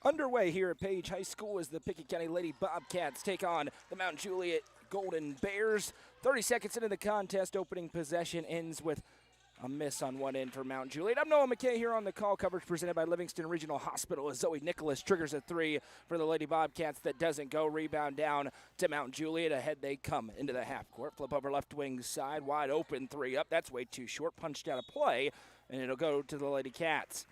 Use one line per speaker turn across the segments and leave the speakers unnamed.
Underway here at Page High School as the Pickett County Lady Bobcats take on the Mount Juliet Golden Bears. 30 seconds into the contest, opening possession ends with a miss on one end for Mount Juliet. I'm Noah McKay here on the call coverage presented by Livingston Regional Hospital as Zoe Nicholas triggers a three for the Lady Bobcats that doesn't go. Rebound down to Mount Juliet. Ahead they come into the half court. Flip over left wing side. Wide open three up. That's way too short. Punched out of play, and it'll go to the Lady Cats.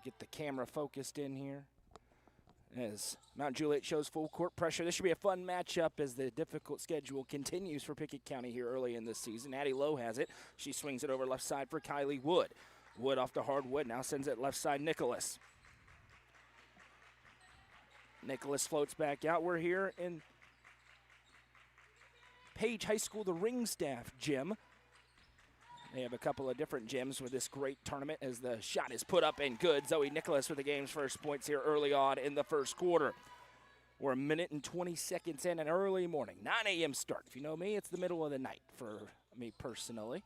Get the camera focused in here as Mount Juliet shows full court pressure. This should be a fun matchup as the difficult schedule continues for Pickett County here early in this season. Addie Lowe has it. She swings it over left side for Kylie Wood. Wood off the hardwood, now sends it left side Nicholas. Nicholas floats back out. We're here in Page High School, the Ringstaff gym. They have a couple of different gyms with this great tournament as the shot is put up and good. Zoe Nicholas with the game's first points here early on in the first quarter. We're a minute and 20 seconds in an early morning, 9 a.m. start. If you know me, it's the middle of the night for me personally.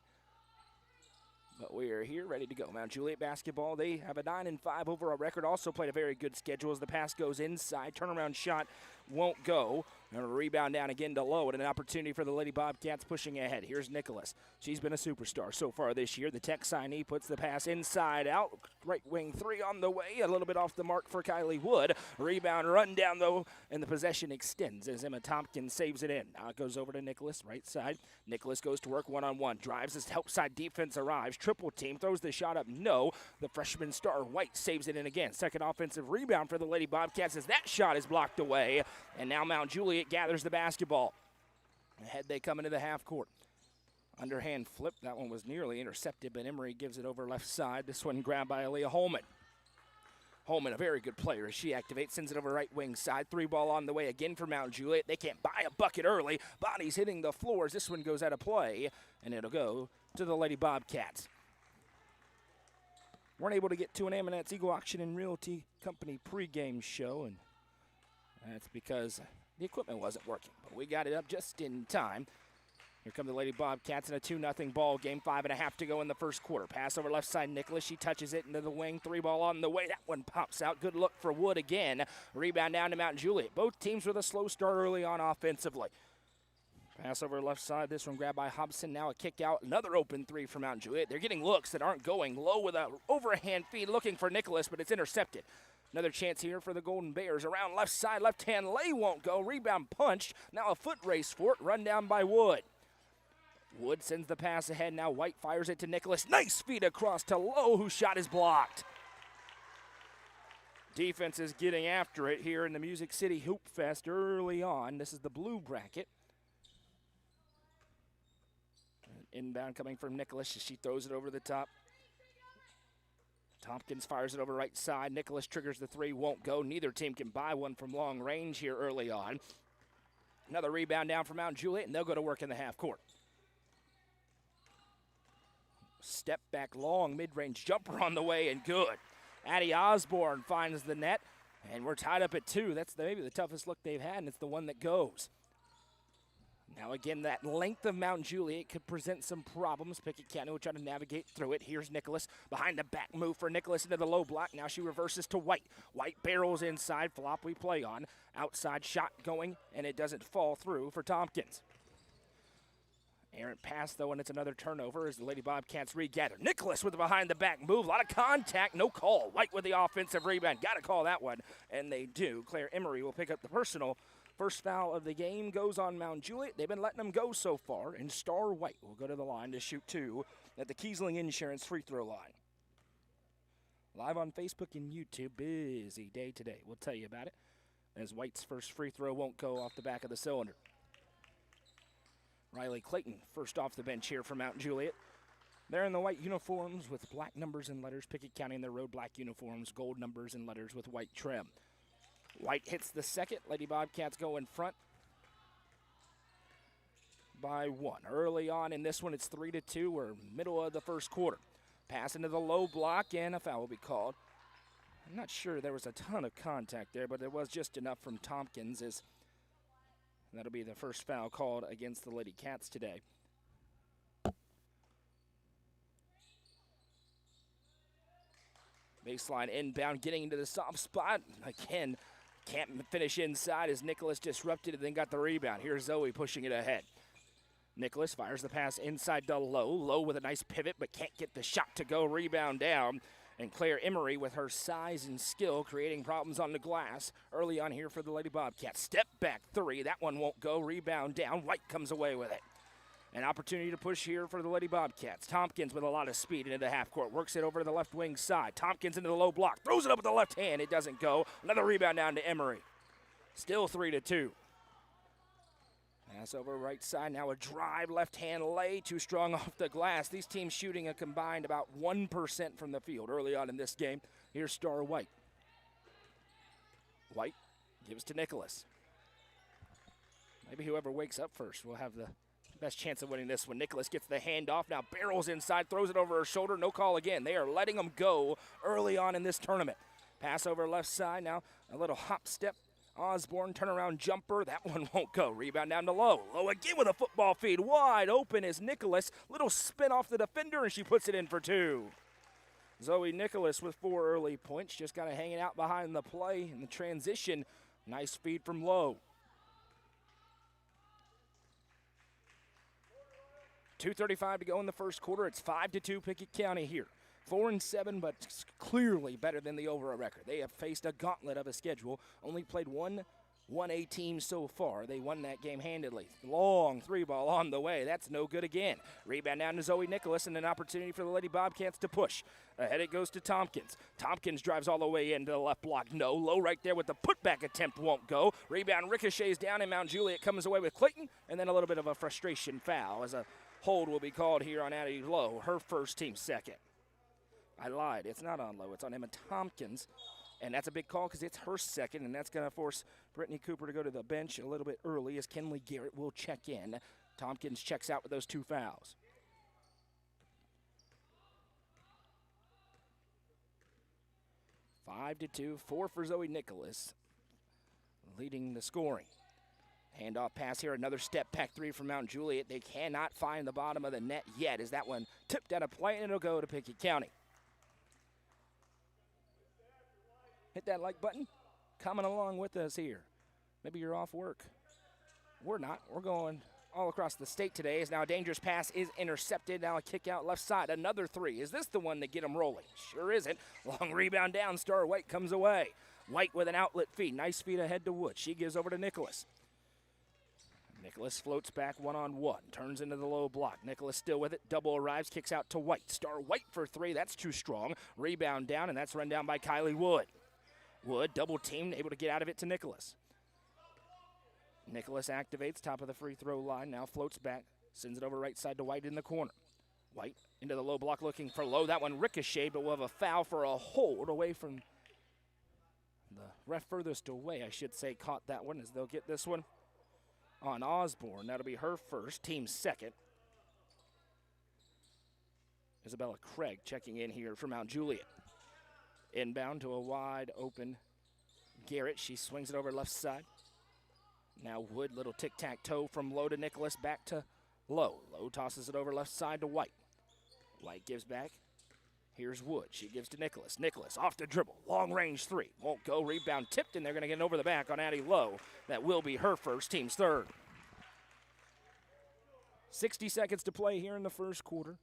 But we are here ready to go. Mount Juliet basketball, they have a 9-5 overall record. Also played a very good schedule as the pass goes inside. Turnaround shot won't go. And a rebound down again to Lowe, and an opportunity for the Lady Bobcats pushing ahead. Here's Nicholas. She's been a superstar so far this year. The Tech signee puts the pass inside out. Right wing three on the way. A little bit off the mark for Kylie Wood. Rebound run down, though, and the possession extends as Emma Tompkins saves it in. Now it goes over to Nicholas, right side. Nicholas goes to work one-on-one. Drives as help side defense arrives. Triple team. Throws the shot up. No. The freshman star White saves it in again. Second offensive rebound for the Lady Bobcats as that shot is blocked away. And now Mount Juliet gathers the basketball. Ahead they come into the half court. Underhand flip. That one was nearly intercepted, but Emery gives it over left side. This one grabbed by Aaliyah Holman. Holman, a very good player as she activates, sends it over right wing side. Three ball on the way again for Mount Juliet. They can't buy a bucket early. Bodies hitting the floors. This one goes out of play, and it'll go to the Lady Bobcats. Weren't able to get to an Ammonet's Eagle Auction and Realty Company pregame show, and that's because the equipment wasn't working, but we got it up just in time. Here come the Lady Bobcats in a 2-0 ball game. 5.5 to go in the first quarter. Pass over left side, Nicholas. She touches it into the wing. Three ball on the way. That one pops out. Good look for Wood again. Rebound down to Mount Juliet. Both teams with a slow start early on offensively. Pass over left side. This one grabbed by Hobson. Now a kick out. Another open three for Mount Juliet. They're getting looks that aren't going. Low with a overhand feed looking for Nicholas, but it's intercepted. Another chance here for the Golden Bears. Around left side, left-hand lay won't go. Rebound punched. Now a foot race for it. Run down by Wood. Wood sends the pass ahead. Now White fires it to Nicholas. Nice feed across to Lowe, whose shot is blocked. Defense is getting after it here in the Music City Hoop Fest early on. This is the blue bracket. Inbound coming from Nicholas as she throws it over the top. Tompkins fires it over right side. Nicholas triggers the three, won't go. Neither team can buy one from long range here early on. Another rebound down from Mount Juliet, and they'll go to work in the half court. Step back long, mid-range jumper on the way, and good. Addie Osborne finds the net, and we're tied up at 2. That's maybe the toughest look they've had, and it's the one that goes. Now again, that length of Mount Juliet could present some problems. Pickett County will try to navigate through it. Here's Nicholas. Behind the back move for Nicholas into the low block. Now she reverses to White. White barrels inside. Flop we play on. Outside shot going, and it doesn't fall through for Tompkins. Errant pass, though, and it's another turnover as the Lady Bobcats regather. Nicholas with the behind-the-back move. A lot of contact, no call. White with the offensive rebound. Got to call that one, and they do. Claire Emery will pick up the personal. First foul of the game goes on Mount Juliet. They've been letting them go so far, and Star White will go to the line to shoot 2 at the Kiesling Insurance free throw line. Live on Facebook and YouTube. Busy day today. We'll tell you about it, as White's first free throw won't go off the back of the cylinder. Riley Clayton, first off the bench here for Mount Juliet. They're in the white uniforms with black numbers and letters. Pickett County in their road black uniforms, gold numbers and letters with white trim. White hits the second. Lady Bobcats go in front by 1. Early on in this one, it's 3-2. We're middle of the first quarter. Pass into the low block, and a foul will be called. I'm not sure there was a ton of contact there, but there was just enough from Tompkins as that'll be the first foul called against the Lady Cats today. Baseline inbound, getting into the soft spot. Again, can't finish inside as Nicholas disrupted and then got the rebound. Here's Zoe pushing it ahead. Nicholas fires the pass inside to Lowe. Lowe with a nice pivot, but can't get the shot to go. Rebound down. And Claire Emery with her size and skill creating problems on the glass early on here for the Lady Bobcats. Step back three. That one won't go. Rebound down. White comes away with it. An opportunity to push here for the Lady Bobcats. Tompkins with a lot of speed into the half court. Works it over to the left wing side. Tompkins into the low block. Throws it up with the left hand. It doesn't go. Another rebound down to Emery. Still 3-2. Pass over right side. Now a drive, left hand lay. Too strong off the glass. These teams shooting a combined about 1% from the field early on in this game. Here's Star White. White gives to Nicholas. Maybe whoever wakes up first will have the best chance of winning this one. Nicholas gets the handoff. Now barrels inside, throws it over her shoulder. No call again. They are letting them go early on in this tournament. Pass over left side. Now a little hop step. Osborne turnaround jumper. That one won't go. Rebound down to Lowe. Lowe again with a football feed. Wide open is Nicholas. Little spin off the defender, and she puts it in for two. Zoe Nicholas with 4 early points. Just kind of hanging out behind the play in the transition. Nice feed from Lowe. 2:35 to go in the first quarter. It's 5-2 Pickett County here. 4-7, but clearly better than the Overa record. They have faced a gauntlet of a schedule. Only played one 1A team so far. They won that game handedly. Long 3-ball on the way. That's no good again. Rebound down to Zoe Nicholas and an opportunity for the Lady Bobcats to push. Ahead it goes to Tompkins. Tompkins drives all the way into the left block. No. Low right there with the putback attempt won't go. Rebound ricochets down and Mount Juliet comes away with Clayton, and then a little bit of a frustration foul as a hold will be called here on Addie Lowe, her first, team second. I lied. It's not on Lowe. It's on Emma Tompkins. And that's a big call because it's her second, and that's going to force Brittany Cooper to go to the bench a little bit early as Kenley Garrett will check in. Tompkins checks out with those 2 fouls. 5-2, 4 for Zoe Nicholas, leading the scoring. Handoff pass here, another step back 3 from Mount Juliet. They cannot find the bottom of the net yet as that one tipped out of play, and it'll go to Pickett County. Hit that like button. Coming along with us here. Maybe you're off work. We're not. We're going all across the state today. As now a dangerous pass is intercepted. Now a kick out left side. Another 3. Is this the one to get them rolling? Sure isn't. Long rebound down. Star White comes away. White with an outlet feed. Nice feed ahead to Wood. She gives over to Nicholas. Nicholas floats back 1-on-1. Turns into the low block. Nicholas still with it. Double arrives. Kicks out to White. Star White for 3. That's too strong. Rebound down, and that's run down by Kylie Wood. Wood, double teamed, able to get out of it to Nicholas. Nicholas activates, top of the free throw line, now floats back, sends it over right side to White in the corner. White into the low block looking for Lowe. That one ricocheted, but we'll have a foul for a hold away from the ref furthest away, I should say, caught that one as they'll get this one on Osborne. That'll be her first, team second. Isabella Craig checking in here for Mount Juliet. Inbound to a wide open Garrett. She swings it over left side. Now Wood, little tic-tac-toe from Lowe to Nicholas, back to Lowe. Lowe tosses it over left side to White. White gives back. Here's Wood. She gives to Nicholas. Nicholas off the dribble. Long range 3. Won't go. Rebound tipped, and they're going to get it over the back on Addie Lowe. That will be her first, team's third. 60 seconds to play here in the first quarter.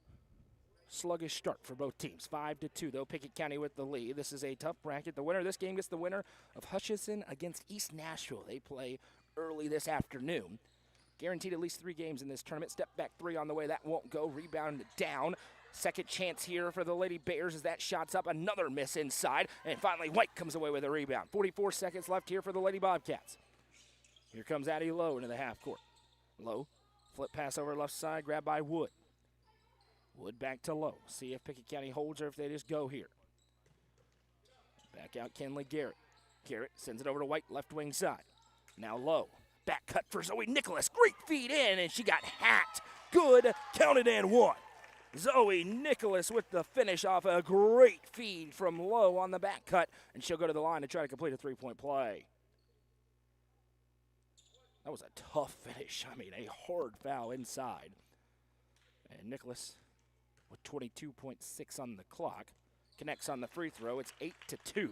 Sluggish start for both teams. 5-2, though. Pickett County with the lead. This is a tough bracket. The winner of this game gets the winner of Hutchinson against East Nashville. They play early this afternoon. Guaranteed at least 3 games in this tournament. Step back 3 on the way. That won't go. Rebound down. Second chance here for the Lady Bears as that shot's up. Another miss inside. And finally, White comes away with a rebound. 44 seconds left here for the Lady Bobcats. Here comes Addie Lowe into the half court. Lowe, flip pass over left side, grabbed by Wood. Wood back to Lowe. See if Pickett County holds or if they just go here. Back out Kenley Garrett. Garrett sends it over to White, left wing side. Now Lowe. Back cut for Zoe Nicholas. Great feed in, and she got hacked. Good. Counted and 1. Zoe Nicholas with the finish off a great feed from Lowe on the back cut, and she'll go to the line to try to complete a 3-point play. That was a tough finish. I mean, a hard foul inside. And Nicholas with 22.6 on the clock. connects on the free throw. It's 8-2.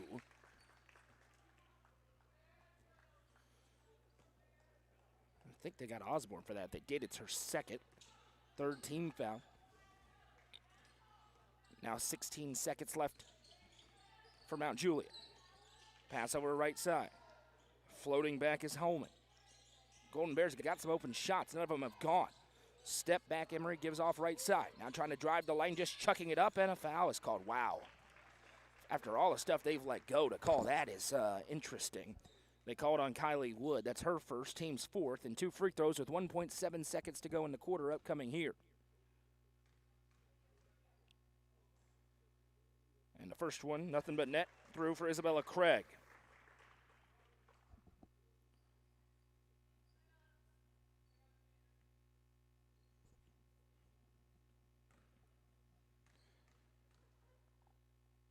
I think they got Osborne for that. They did. It's her second. Third team foul. Now 16 seconds left for Mount Juliet. Pass over right side. Floating back is Holman. Golden Bears got some open shots. None of them have gone. Step back, Emory gives off right side. Now trying to drive the lane, just chucking it up, and a foul is called. Wow. After all the stuff they've let go, to call that is interesting. They called on Kylie Wood. That's her first, team's fourth, and 2 free throws with 1.7 seconds to go in the quarter upcoming here. And the first one, nothing but net through for Isabella Craig.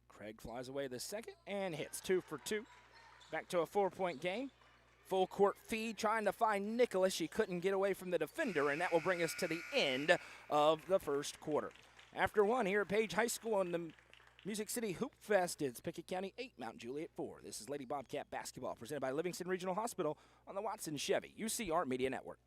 Craig flies away the second and hits 2 for 2. Back to a 4-point game. Full court feed trying to find Nicholas. She couldn't get away from the defender, and that will bring us to the end of the first quarter. After one here at Page High School on the Music City Hoop Fest, it's Pickett County 8, Mount Juliet 4. This is Lady Bobcat basketball presented by Livingston Regional Hospital on the Watson Chevy UCR Media Network.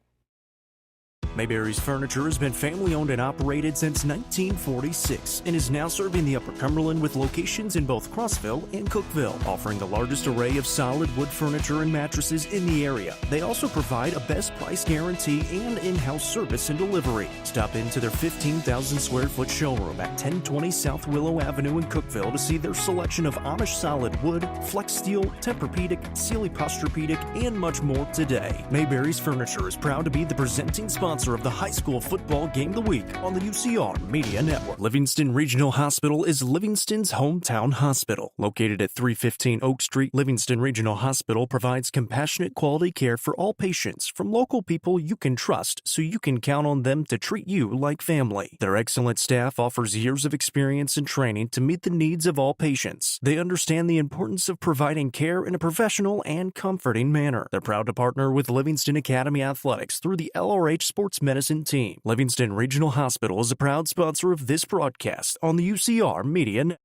Mayberry's Furniture has been family-owned and operated since 1946 and is now serving the Upper Cumberland with locations in both Crossville and Cookeville, offering the largest array of solid wood furniture and mattresses in the area. They also provide a best price guarantee and in-house service and delivery. Stop into their 15,000 square foot showroom at 1020 South Willow Avenue in Cookeville to see their selection of Amish solid wood, flex steel, Tempur-Pedic, Sealy Posturepedic, and much more today. Mayberry's Furniture is proud to be the presenting sponsor of the high school football game of the week on the UCR Media Network. Livingston Regional Hospital is Livingston's hometown hospital. Located at 315 Oak Street, Livingston Regional Hospital provides compassionate quality care for all patients from local people you can trust so you can count on them to treat you like family. Their excellent staff offers years of experience and training to meet the needs of all patients. They understand the importance of providing care in a professional and comforting manner. They're proud to partner with Livingston Academy Athletics through the LRH Sports Medicine team. Livingston Regional Hospital is a proud sponsor of this broadcast on the UCR Media Network.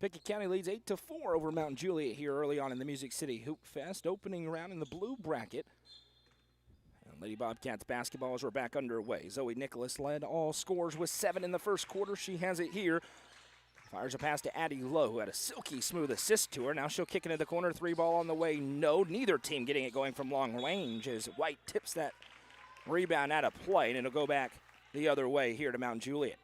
Pickett County leads 8-4 over Mount Juliet here early on in the Music City Hoop Fest. Opening round in the blue bracket. And Lady Bobcats basketballs are back underway. Zoe Nicholas led all scores with 7 in the first quarter. She has it here. Fires a pass to Addie Lowe, who had a silky smooth assist to her. Now she'll kick it into the corner. 3 ball on the way. No, neither team getting it going from long range as White tips that rebound out of play, and it'll go back the other way here to Mount Juliet.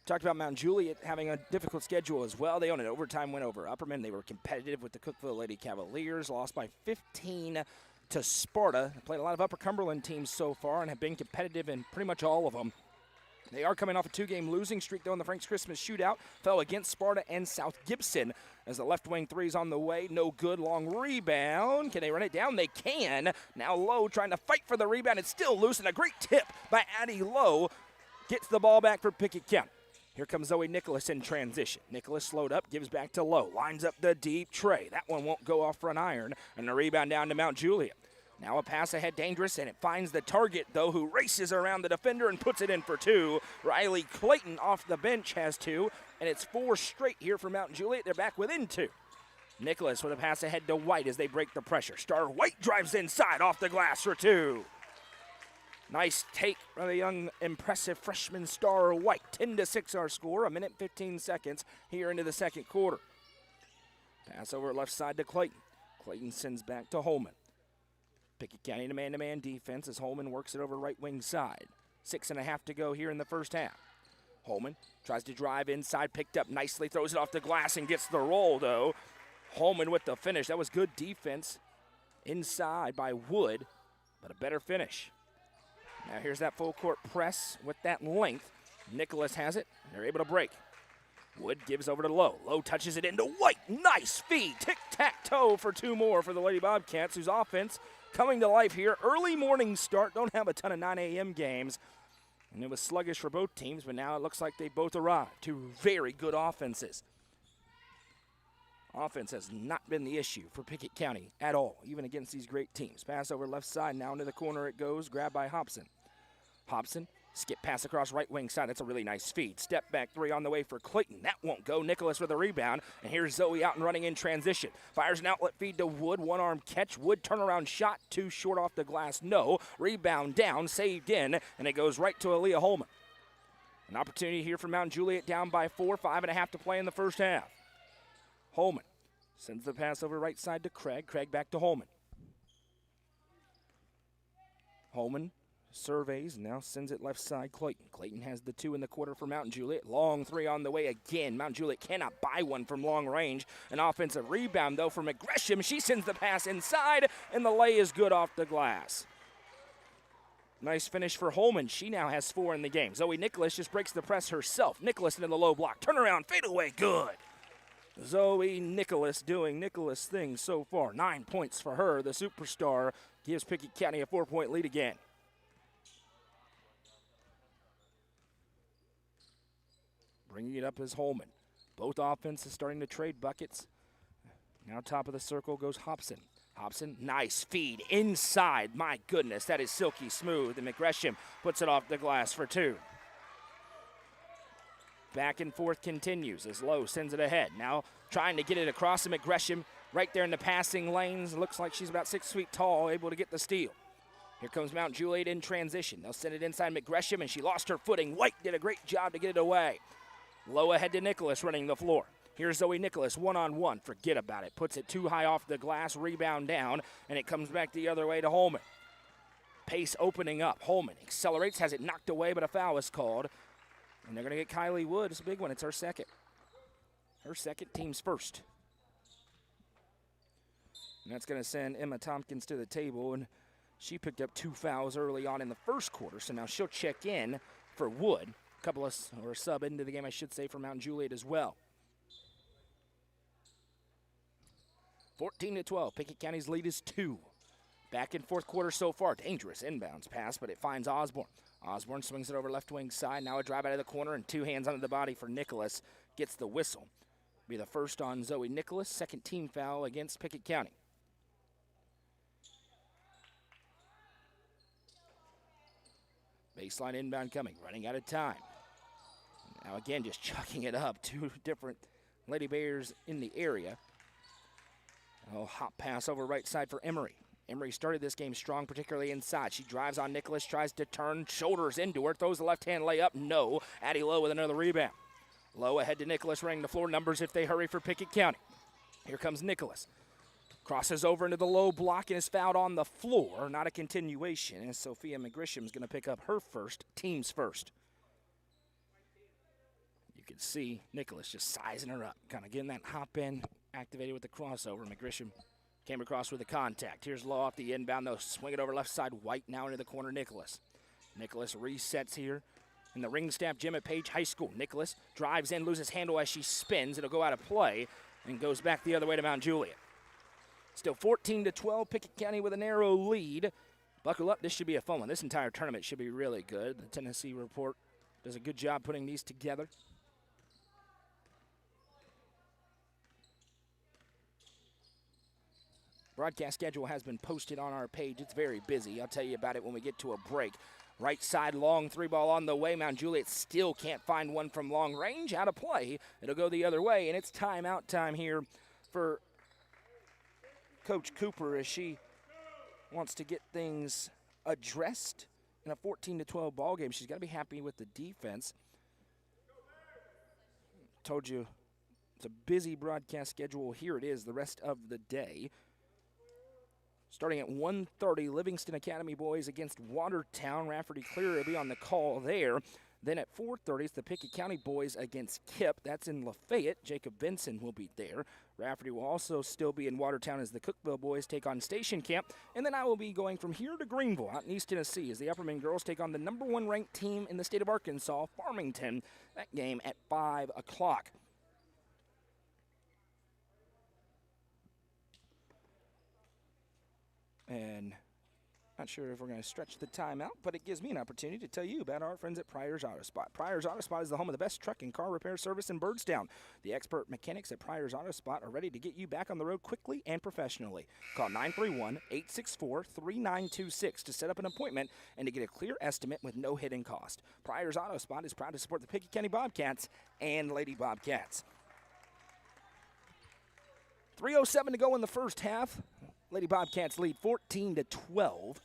Talked about Mount Juliet having a difficult schedule as well. They own an overtime win over Upperman. They were competitive with the Cookeville Lady Cavaliers, lost by 15 to Sparta. They played a lot of Upper Cumberland teams so far and have been competitive in pretty much all of them. They are coming off a 2-game losing streak, though, in the Frank's Christmas shootout. Fell against Sparta and South Gibson as the left wing three's on the way. No good. Long rebound. Can they run it down? They can. Now Lowe trying to fight for the rebound. It's still loose, and a great tip by Addie Lowe gets the ball back for Pickett County. Here comes Zoe Nicholas in transition. Nicholas slowed up, gives back to Lowe. Lines up the deep tray. That one won't go off front iron. And the rebound down to Mount Juliet. Now a pass ahead, dangerous, and it finds the target, though, who races around the defender and puts it in for 2. Riley Clayton off the bench has 2, and it's 4 straight here for Mount Juliet. They're back within 2. Nicholas with a pass ahead to White as they break the pressure. Star White drives inside off the glass for 2. Nice take from the young, impressive freshman Star White. 10-6 our score, 1:15 here into the second quarter. Pass over left side to Clayton. Clayton sends back to Holman. Pickett County in a man-to-man defense as Holman works it over right wing side. 6.5 to go here in the first half. Holman tries to drive inside, picked up nicely, throws it off the glass and gets the roll, though. Holman with the finish. That was good defense inside by Wood, but a better finish. Now here's that full court press with that length. Nicholas has it, and they're able to break. Wood gives over to Lowe. Lowe touches it into White. Nice feed. Tic-tac-toe for 2 more for the Lady Bobcats, whose offense coming to life here. Early morning start. Don't have a ton of 9 a.m. games. And it was sluggish for both teams, but now it looks like they both arrived. 2 very good offenses. Offense has not been the issue for Pickett County at all, even against these great teams. Pass over left side. Now into the corner it goes. Grabbed by Hobson. Hobson Skip pass across right wing side. That's a really nice feed. Step back three on the way for Clayton. That won't go. Nicholas with a rebound. And here's Zoe out and running in transition. Fires an outlet feed to Wood. One arm catch. Wood turnaround shot. Too short off the glass. No. Rebound down. Saved in. And it goes right to Aaliyah Holman. An opportunity here for Mount Juliet down by 4. 5.5 to play in the first half. Holman sends the pass over right side to Craig. Craig back to Holman. Holman surveys, now sends it left side. Clayton. Clayton has the 2 in the quarter for Mount Juliet. Long 3 on the way again. Mount Juliet cannot buy one from long range. An offensive rebound, though, for McGresham. She sends the pass inside, and the lay is good off the glass. Nice finish for Holman. She now has 4 in the game. Zoe Nicholas just breaks the press herself. Nicholas into the low block. Turnaround, fadeaway, good. Zoe Nicholas doing Nicholas things so far. 9 points for her. The superstar gives Pickett County a 4-point lead again. Bringing it up is Holman. Both offenses starting to trade buckets. Now top of the circle goes Hobson. Hobson, nice feed inside. My goodness, that is silky smooth. And McGresham puts it off the glass for 2. Back and forth continues as Lowe sends it ahead. Now trying to get it across to McGresham right there in the passing lanes. Looks like she's about 6 feet tall, able to get the steal. Here comes Mount Juliet in transition. They'll send it inside McGresham, and she lost her footing. White did a great job to get it away. Lowe ahead to Nicholas running the floor. Here's Zoe Nicholas, one-on-one. Forget about it. Puts it too high off the glass, rebound down, and it comes back the other way to Holman. Pace opening up. Holman accelerates, has it knocked away, but a foul is called. And they're going to get Kylie Wood. It's a big one. It's her second. Her second, team's first. And that's going to send Emma Tompkins to the table, and she picked up 2 fouls early on in the first quarter, so now she'll check in for Wood. A couple of, or sub into the game, I should say, for Mount Juliet as well. 14-12, Pickett County's lead is 2. Back in fourth quarter so far. Dangerous inbounds pass, but it finds Osborne. Osborne swings it over left wing side. Now a drive out of the corner and 2 hands under the body for Nicholas. Gets the whistle. Be the first on Zoe Nicholas. Second team foul against Pickett County. Baseline inbound coming. Running out of time. Now again, just chucking it up. 2 different Lady Bears in the area. Oh, hop pass over right side for Emery. Emery started this game strong, particularly inside. She drives on Nicholas, tries to turn, shoulders into her, throws the left-hand layup. No. Addie Lowe with another rebound. Lowe ahead to Nicholas, running the floor numbers if they hurry for Pickett County. Here comes Nicholas. Crosses over into the low block and is fouled on the floor. Not a continuation, and Sophia McGresham is going to pick up her first, team's first. You can see Nicholas just sizing her up, kind of getting that hop in, activated with the crossover. McGresham came across with a contact. Here's Lowe off the inbound. They'll swing it over left side. White now into the corner. Nicholas. Nicholas resets here in the ring staff gym at Page High School. Nicholas drives in, loses handle as she spins. It'll go out of play and goes back the other way to Mount Juliet. Still 14-12. Pickett County with a narrow lead. Buckle up. This should be a fun one. This entire tournament should be really good. The Tennessee Report does a good job putting these together. Broadcast schedule has been posted on our page. It's very busy. I'll tell you about it when we get to a break. Right side, long 3-ball on the way. Mount Juliet still can't find one from long range. Out of play. It'll go the other way, and it's timeout time here for Coach Cooper as she wants to get things addressed in a 14-12 ball game. She's got to be happy with the defense. Told you it's a busy broadcast schedule. Here it is the rest of the day. Starting at 1:30, Livingston Academy boys against Watertown. Rafferty Clear will be on the call there. Then at 4:30, it's the Pickett County boys against KIPP. That's in Lafayette. Jacob Benson will be there. Rafferty will also still be in Watertown as the Cookeville boys take on Station Camp. And then I will be going from here to Greenville out in East Tennessee as the Upperman girls take on the #1 ranked team in the state of Arkansas, Farmington. That game at 5 o'clock. And Not sure if we're going to stretch the timeout, but it gives me an opportunity to tell you about our friends at Pryor's Auto Spot. Pryor's Auto Spot is the home of the best truck and car repair service in Birdstown. The expert mechanics at Pryor's Auto Spot are ready to get you back on the road quickly and professionally. Call 931-864-3926 to set up an appointment and to get a clear estimate with no hidden cost. Pryor's Auto Spot is proud to support the Pickett County Bobcats and Lady Bobcats. 3:07 to go in the first half. Lady Bobcats lead 14-12.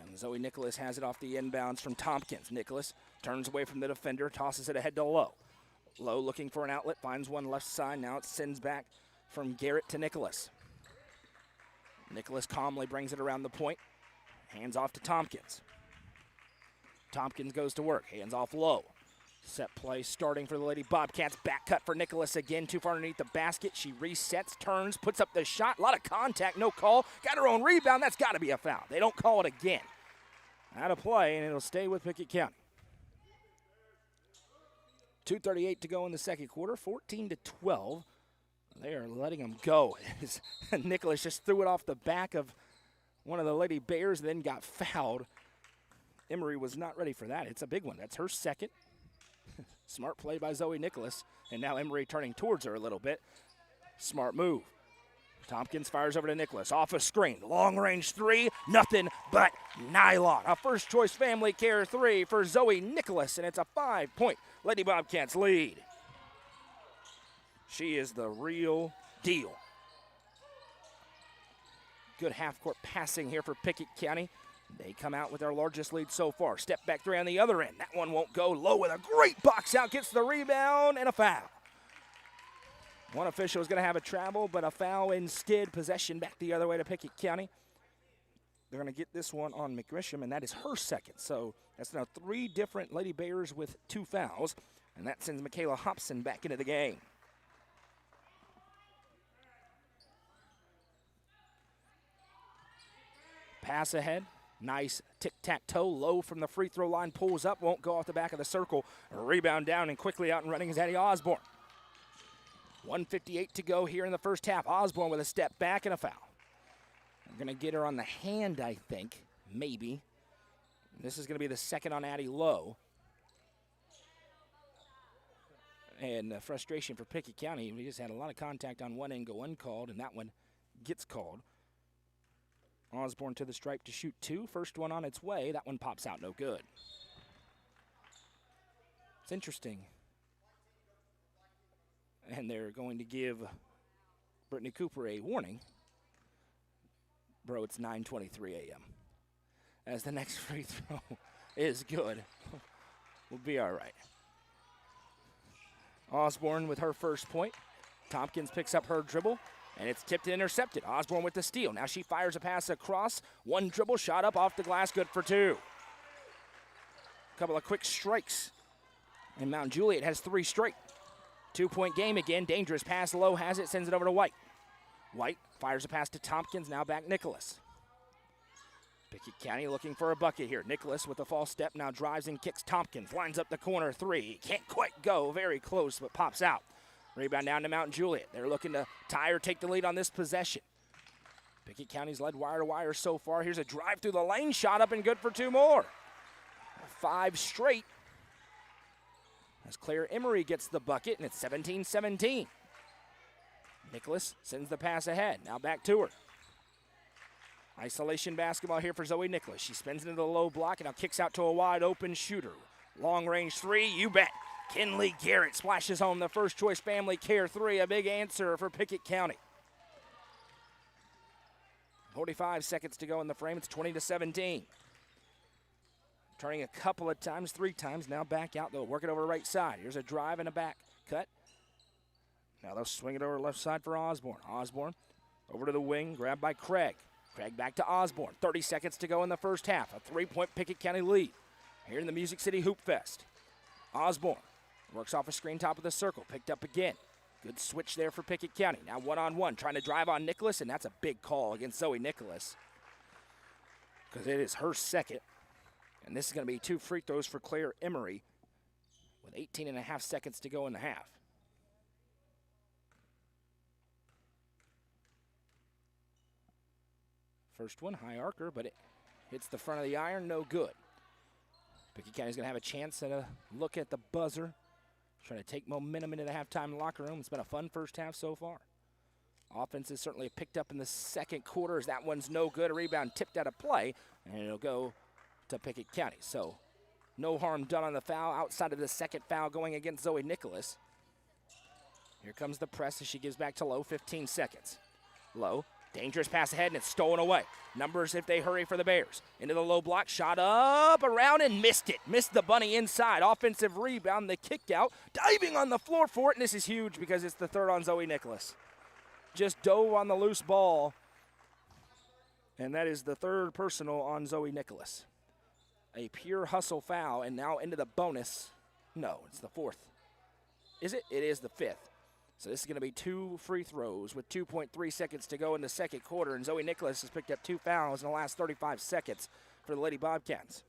And Zoe Nicholas has it off the inbounds from Tompkins. Nicholas turns away from the defender, tosses it ahead to Lowe. Lowe looking for an outlet, finds one left side. Now it sends back from Garrett to Nicholas. Nicholas calmly brings it around the point. Hands off to Tompkins. Tompkins goes to work, hands off Lowe. Set play starting for the Lady Bobcats. Back cut for Nicholas again, too far underneath the basket. She resets, turns, puts up the shot. A lot of contact, no call. Got her own rebound. That's got to be a foul. They don't call it again. Out of play, and it'll stay with Pickett County. 2:38 to go in the second quarter, 14-12. They are letting them go. Nicholas just threw it off the back of one of the Lady Bears, then got fouled. Emery was not ready for that. It's a big one. That's her second. Smart play by Zoe Nicholas, and now Emery turning towards her a little bit. Smart move. Tompkins fires over to Nicholas, off a screen. Long-range three, nothing but nylon. A first-choice family care three for Zoe Nicholas, and it's a 5-point Lady Bobcats lead. She is the real deal. Good half-court passing here for Pickett County. They come out with their largest lead so far. Step back three on the other end. That one won't go. Low with a great box out. Gets the rebound and a foul. One official is going to have a travel, but a foul instead. Possession back the other way to Pickett County. They're going to get this one on McGrisham, and that is her second. So that's now 3 different Lady Bears with 2 fouls, and that sends Michaela Hobson back into the game. Pass ahead. Nice tic-tac-toe. Low from the free throw line. Pulls up. Won't go off the back of the circle. A rebound down and quickly out and running is Addie Osborne. 1:58 to go here in the first half. Osborne with a step back and a foul. I'm going to get her on the hand, I think. Maybe. This is going to be the second on Addie Lowe. And frustration for Pickett County. We just had a lot of contact on one end go uncalled, and that one gets called. Osborne to the stripe to shoot 2. First one on its way. That one pops out no good. It's interesting. And they're going to give Brittany Cooper a warning. Bro, it's 9:23 a.m. As the next free throw is good. We'll be all right. Osborne with her first point. Tompkins picks up her dribble. And it's tipped and intercepted. Osborne with the steal. Now she fires a pass across. One dribble shot up off the glass, good for 2. A couple of quick strikes. And Mount Juliet has 3 straight. 2-point game again. Dangerous pass. Low has it, sends it over to White. White fires a pass to Tompkins. Now back Nicholas. Pickett County looking for a bucket here. Nicholas with a false step now drives and kicks Tompkins. Lines up the corner 3. Can't quite go. Very close, but pops out. Rebound down to Mount Juliet. They're looking to tie or take the lead on this possession. Pickett County's led wire to wire so far. Here's a drive through the lane, shot up and good for 2 more. 5 straight. As Claire Emery gets the bucket, and it's 17-17. Nicholas sends the pass ahead. Now back to her. Isolation basketball here for Zoe Nicholas. She spins into the low block and now kicks out to a wide open shooter. Long range 3, you bet. Kinley Garrett splashes home the first choice family care 3, a big answer for Pickett County. 45 seconds to go in the frame. It's 20-17. Turning a couple of times, 3 times. Now back out. They'll work it over the right side. Here's a drive and a back cut. Now they'll swing it over left side for Osborne. Osborne over to the wing, grabbed by Craig. Craig back to Osborne. 30 seconds to go in the first half. A 3-point Pickett County lead here in the Music City Hoop Fest. Osborne works off a screen top of the circle. Picked up again. Good switch there for Pickett County. Now one-on-one, trying to drive on Nicholas, and that's a big call against Zoe Nicholas because it is her second. And this is going to be 2 free throws for Claire Emery with 18.5 seconds to go in the half. First one, high arcer, but it hits the front of the iron, no good. Pickett County's going to have a chance at a look at the buzzer. Trying to take momentum into the halftime locker room. It's been a fun first half so far. Offense has certainly picked up in the second quarter as that one's no good. A rebound tipped out of play, and it'll go to Pickett County. So no harm done on the foul outside of the second foul going against Zoe Nicholas. Here comes the press as she gives back to Lowe, 15 seconds. Lowe, dangerous pass ahead, and it's stolen away. Numbers if they hurry for the Bears. Into the low block, shot up, around, and missed it. Missed the bunny inside. Offensive rebound, the kick out. Diving on the floor for it, and this is huge because it's the third on Zoe Nicholas. Just dove on the loose ball, and that is the third personal on Zoe Nicholas. A pure hustle foul, and now into the bonus. No, it's the fourth. Is it? It is the fifth. So this is going to be 2 free throws with 2.3 seconds to go in the second quarter, and Zoe Nicholas has picked up 2 fouls in the last 35 seconds for the Lady Bobcats.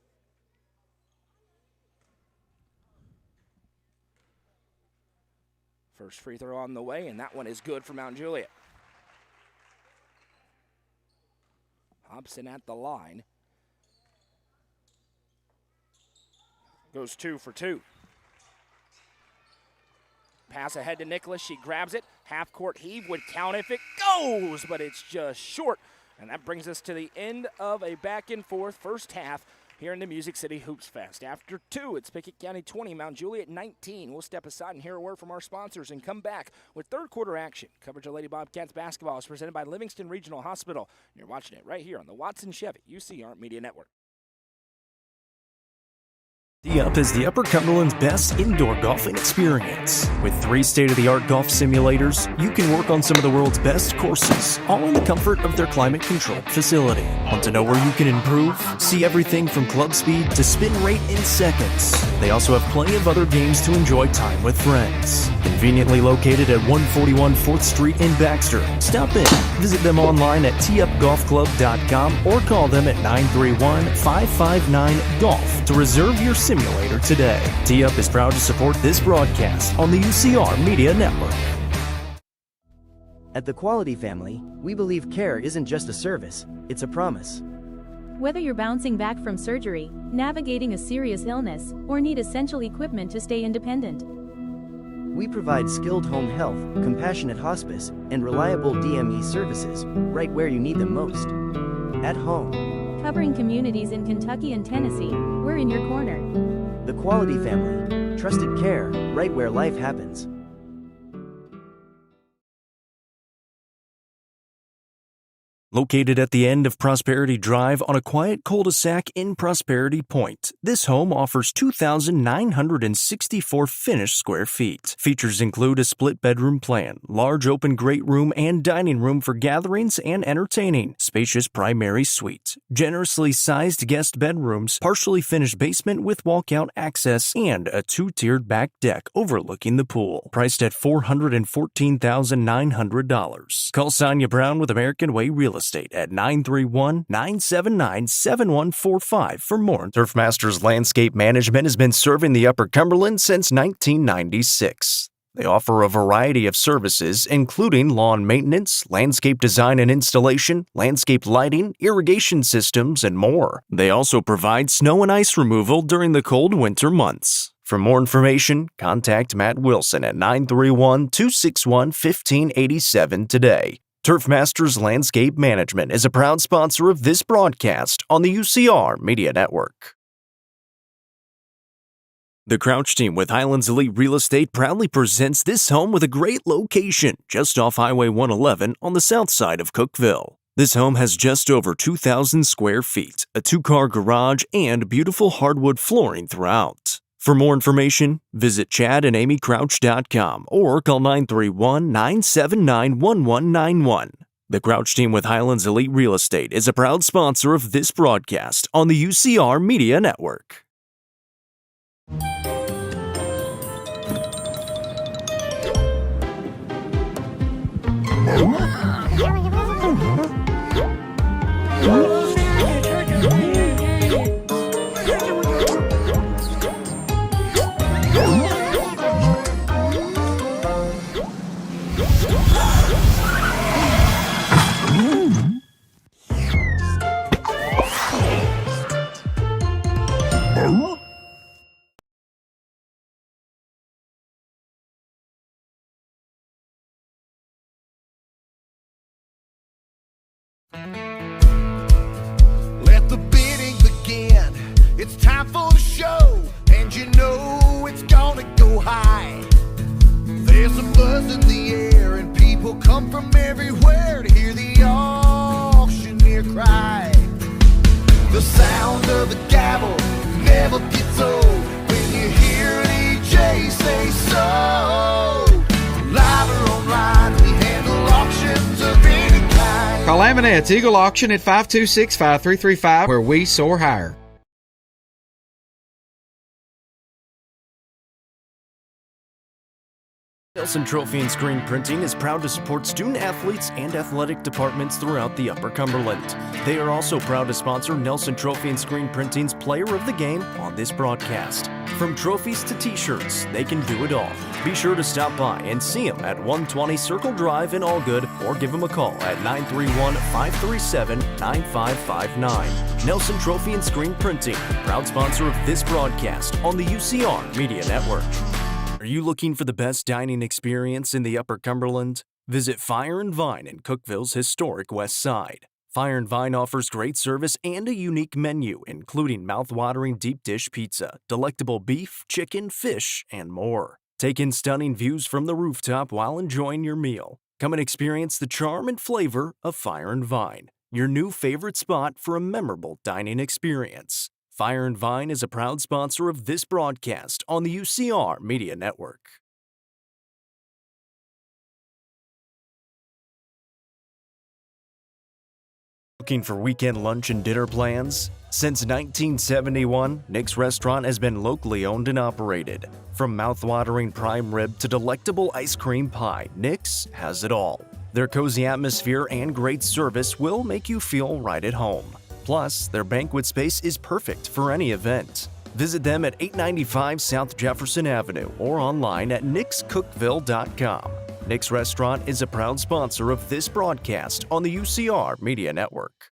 First free throw on the way, and that one is good for Mount Juliet. Hobson at the line. Goes 2 for 2. Pass ahead to Nicholas. She grabs it. Half-court heave would count if it goes, but it's just short. And that brings us to the end of a back-and-forth first half here in the Music City Hoops Fest. After 2, it's Pickett County 20, Mount Juliet 19. We'll step aside and hear a word from our sponsors and come back with third-quarter action. Coverage of Lady Bobcats basketball is presented by Livingston Regional Hospital. And you're watching it right here on the Watson Chevy UCR Media Network.
Tee-Up is the Upper Cumberland's best indoor golfing experience. With 3 state-of-the-art golf simulators, you can work on some of the world's best courses, all in the comfort of their climate-controlled facility. Want to know where you can improve? See everything from club speed to spin rate in seconds. They also have plenty of other games to enjoy time with friends. Conveniently located at 141 4th Street in Baxter. Stop in. Visit them online at teeupgolfclub.com or call them at 931-559-GOLF to reserve your simulator today. Tee-Up is proud to support this broadcast on the UCR Media Network.
At the Quality Family, we believe care isn't just a service, it's a promise.
Whether you're bouncing back from surgery, navigating a serious illness, or need essential equipment to stay independent,
We provide skilled home health, compassionate hospice, and reliable DME services right where you need them most. At home.
Covering communities in Kentucky and Tennessee, we're in your corner.
The Quality Family. Trusted care, right where life happens.
Located at the end of Prosperity Drive on a quiet cul-de-sac in Prosperity Point, this home offers 2,964 finished square feet. Features include a split-bedroom plan, large open great room and dining room for gatherings and entertaining, spacious primary suite, generously sized guest bedrooms, partially finished basement with walkout access, and a 2-tiered back deck overlooking the pool. Priced at $414,900. Call Sonia Brown with American Way Real Estate at 931-979-7145 for more. Turfmasters Landscape Management has been serving the Upper Cumberland since 1996. They offer a variety of services, including lawn maintenance, landscape design and installation, landscape lighting, irrigation systems, and more. They also provide snow and ice removal during the cold winter months. For more information, contact Matt Wilson at 931-261-1587 today. Turfmasters Landscape Management is a proud sponsor of this broadcast on the UCR Media Network. The Crouch team with Highlands Elite Real Estate proudly presents this home with a great location just off Highway 111 on the south side of Cookeville. This home has just over 2,000 square feet, a 2-car garage, and beautiful hardwood flooring throughout. For more information, visit chadandamycrouch.com or call 931-979-1191. The Crouch team with Highlands Elite Real Estate is a proud sponsor of this broadcast on the UCR Media Network.
It's time for the show, and you know it's gonna go high. There's a buzz in the air, and people come from everywhere to hear the auctioneer cry. The sound of the gavel never gets old when you hear an EJ say so. Live or online, we handle auctions of any kind.
Call Amonette's Eagle Auction at 526-5335, where we soar higher.
Nelson Trophy and Screen Printing is proud to support student athletes and athletic departments throughout the Upper Cumberland. They are also proud to sponsor Nelson Trophy and Screen Printing's Player of the Game on this broadcast. From trophies to t-shirts, they can do it all. Be sure to stop by and see them at 120 Circle Drive in Allgood, or give them a call at 931-537-9559. Nelson Trophy and Screen Printing, proud sponsor of this broadcast on the UCR Media Network. Are you looking for the best dining experience in the Upper Cumberland? Visit Fire and Vine in Cookeville's historic West Side. Fire and Vine offers great service and a unique menu, including mouth-watering deep dish pizza, delectable beef, chicken, fish, and more. Take in stunning views from the rooftop while enjoying your meal. Come and experience the charm and flavor of Fire and Vine, your new favorite spot for a memorable dining experience. Fire and Vine is a proud sponsor of this broadcast on the UCR Media Network. Looking for weekend lunch and dinner plans? Since 1971, Nick's Restaurant has been locally owned and operated. From mouth-watering prime rib to delectable ice cream pie, Nick's has it all. Their cozy atmosphere and great service will make you feel right at home. Plus, their banquet space is perfect for any event. Visit them at 895 South Jefferson Avenue or online at nickscookville.com. Nick's Restaurant is a proud sponsor of this broadcast on the UCR Media Network.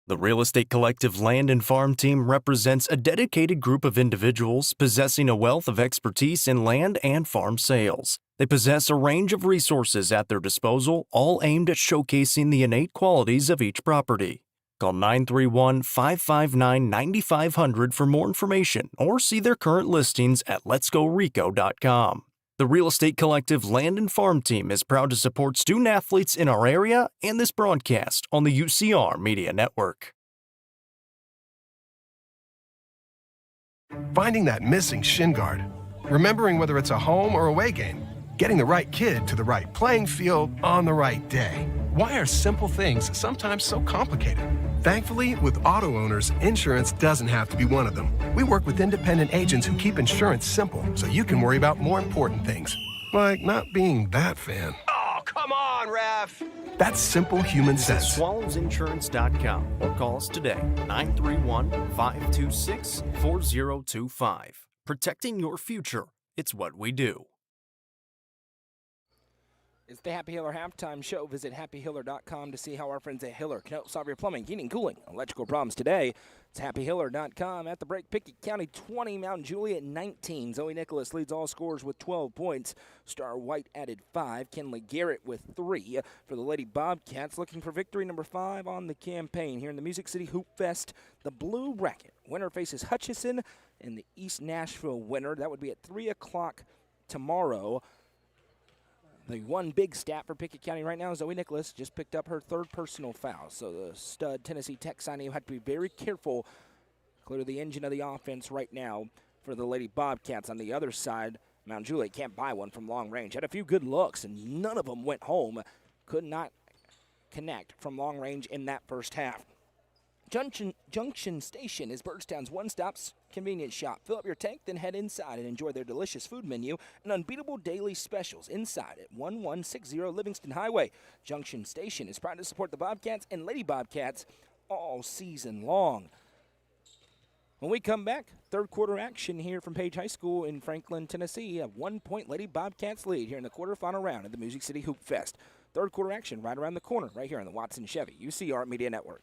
The Real Estate Collective Land and Farm Team represents a dedicated group of individuals possessing a wealth of expertise in land and farm sales. They possess a range of resources at their disposal, all aimed at showcasing the innate qualities of each property. Call 931-559-9500 for more information or see their current listings at letsgorico.com. The Real Estate Collective Land and Farm Team is proud to support student athletes in our area and this broadcast on the UCR Media Network.
Finding that missing shin guard, remembering whether it's a home or away game, getting the right kid to the right playing field on the right day. Why are simple things sometimes so complicated? Thankfully, with auto owners, insurance doesn't have to be one of them. We work with independent agents who keep insurance simple so you can worry about more important things, like not being that fan.
Oh, come on, ref!
That's simple human
Visit
sense.
swallowsinsurance.com or call us today, 931-526-4025. Protecting your future, it's what we do.
It's the Happy Hiller Halftime Show. Visit happyhiller.com to see how our friends at Hiller can help solve your plumbing, heating, cooling, electrical problems today. It's happyhiller.com. At the break, Pickett County 20, Mount Juliet 19. Zoe Nicholas leads all scorers with 12 points. Star White added 5. Kenley Garrett with 3. For the Lady Bobcats, looking for victory number 5 on the campaign. Here in the Music City Hoop Fest, the Blue Bracket winner faces Hutchinson, and the East Nashville winner. That would be at 3 o'clock tomorrow. The one big stat for Pickett County right now is Zoe Nicholas just picked up her 3rd personal foul. So the stud Tennessee Tech signee will have to be very careful. Clear the engine of the offense right now for the Lady Bobcats. On the other side, Mount Juliet can't buy one from long range. Had a few good looks, and none of them went home. Could not connect from long range in that first half. Junction Station is Byrdstown's one-stop convenience shop. Fill up your tank, then head inside and enjoy their delicious food menu and unbeatable daily specials inside at 1160 Livingston Highway. Junction Station is proud to support the Bobcats and Lady Bobcats all season long. When we come back, third quarter action here from Page High School in Franklin, Tennessee. A 1-point Lady Bobcats lead here in the quarterfinal round of the Music City Hoop Fest. Third quarter action right around the corner right here on the Watson Chevy UCR Media Network.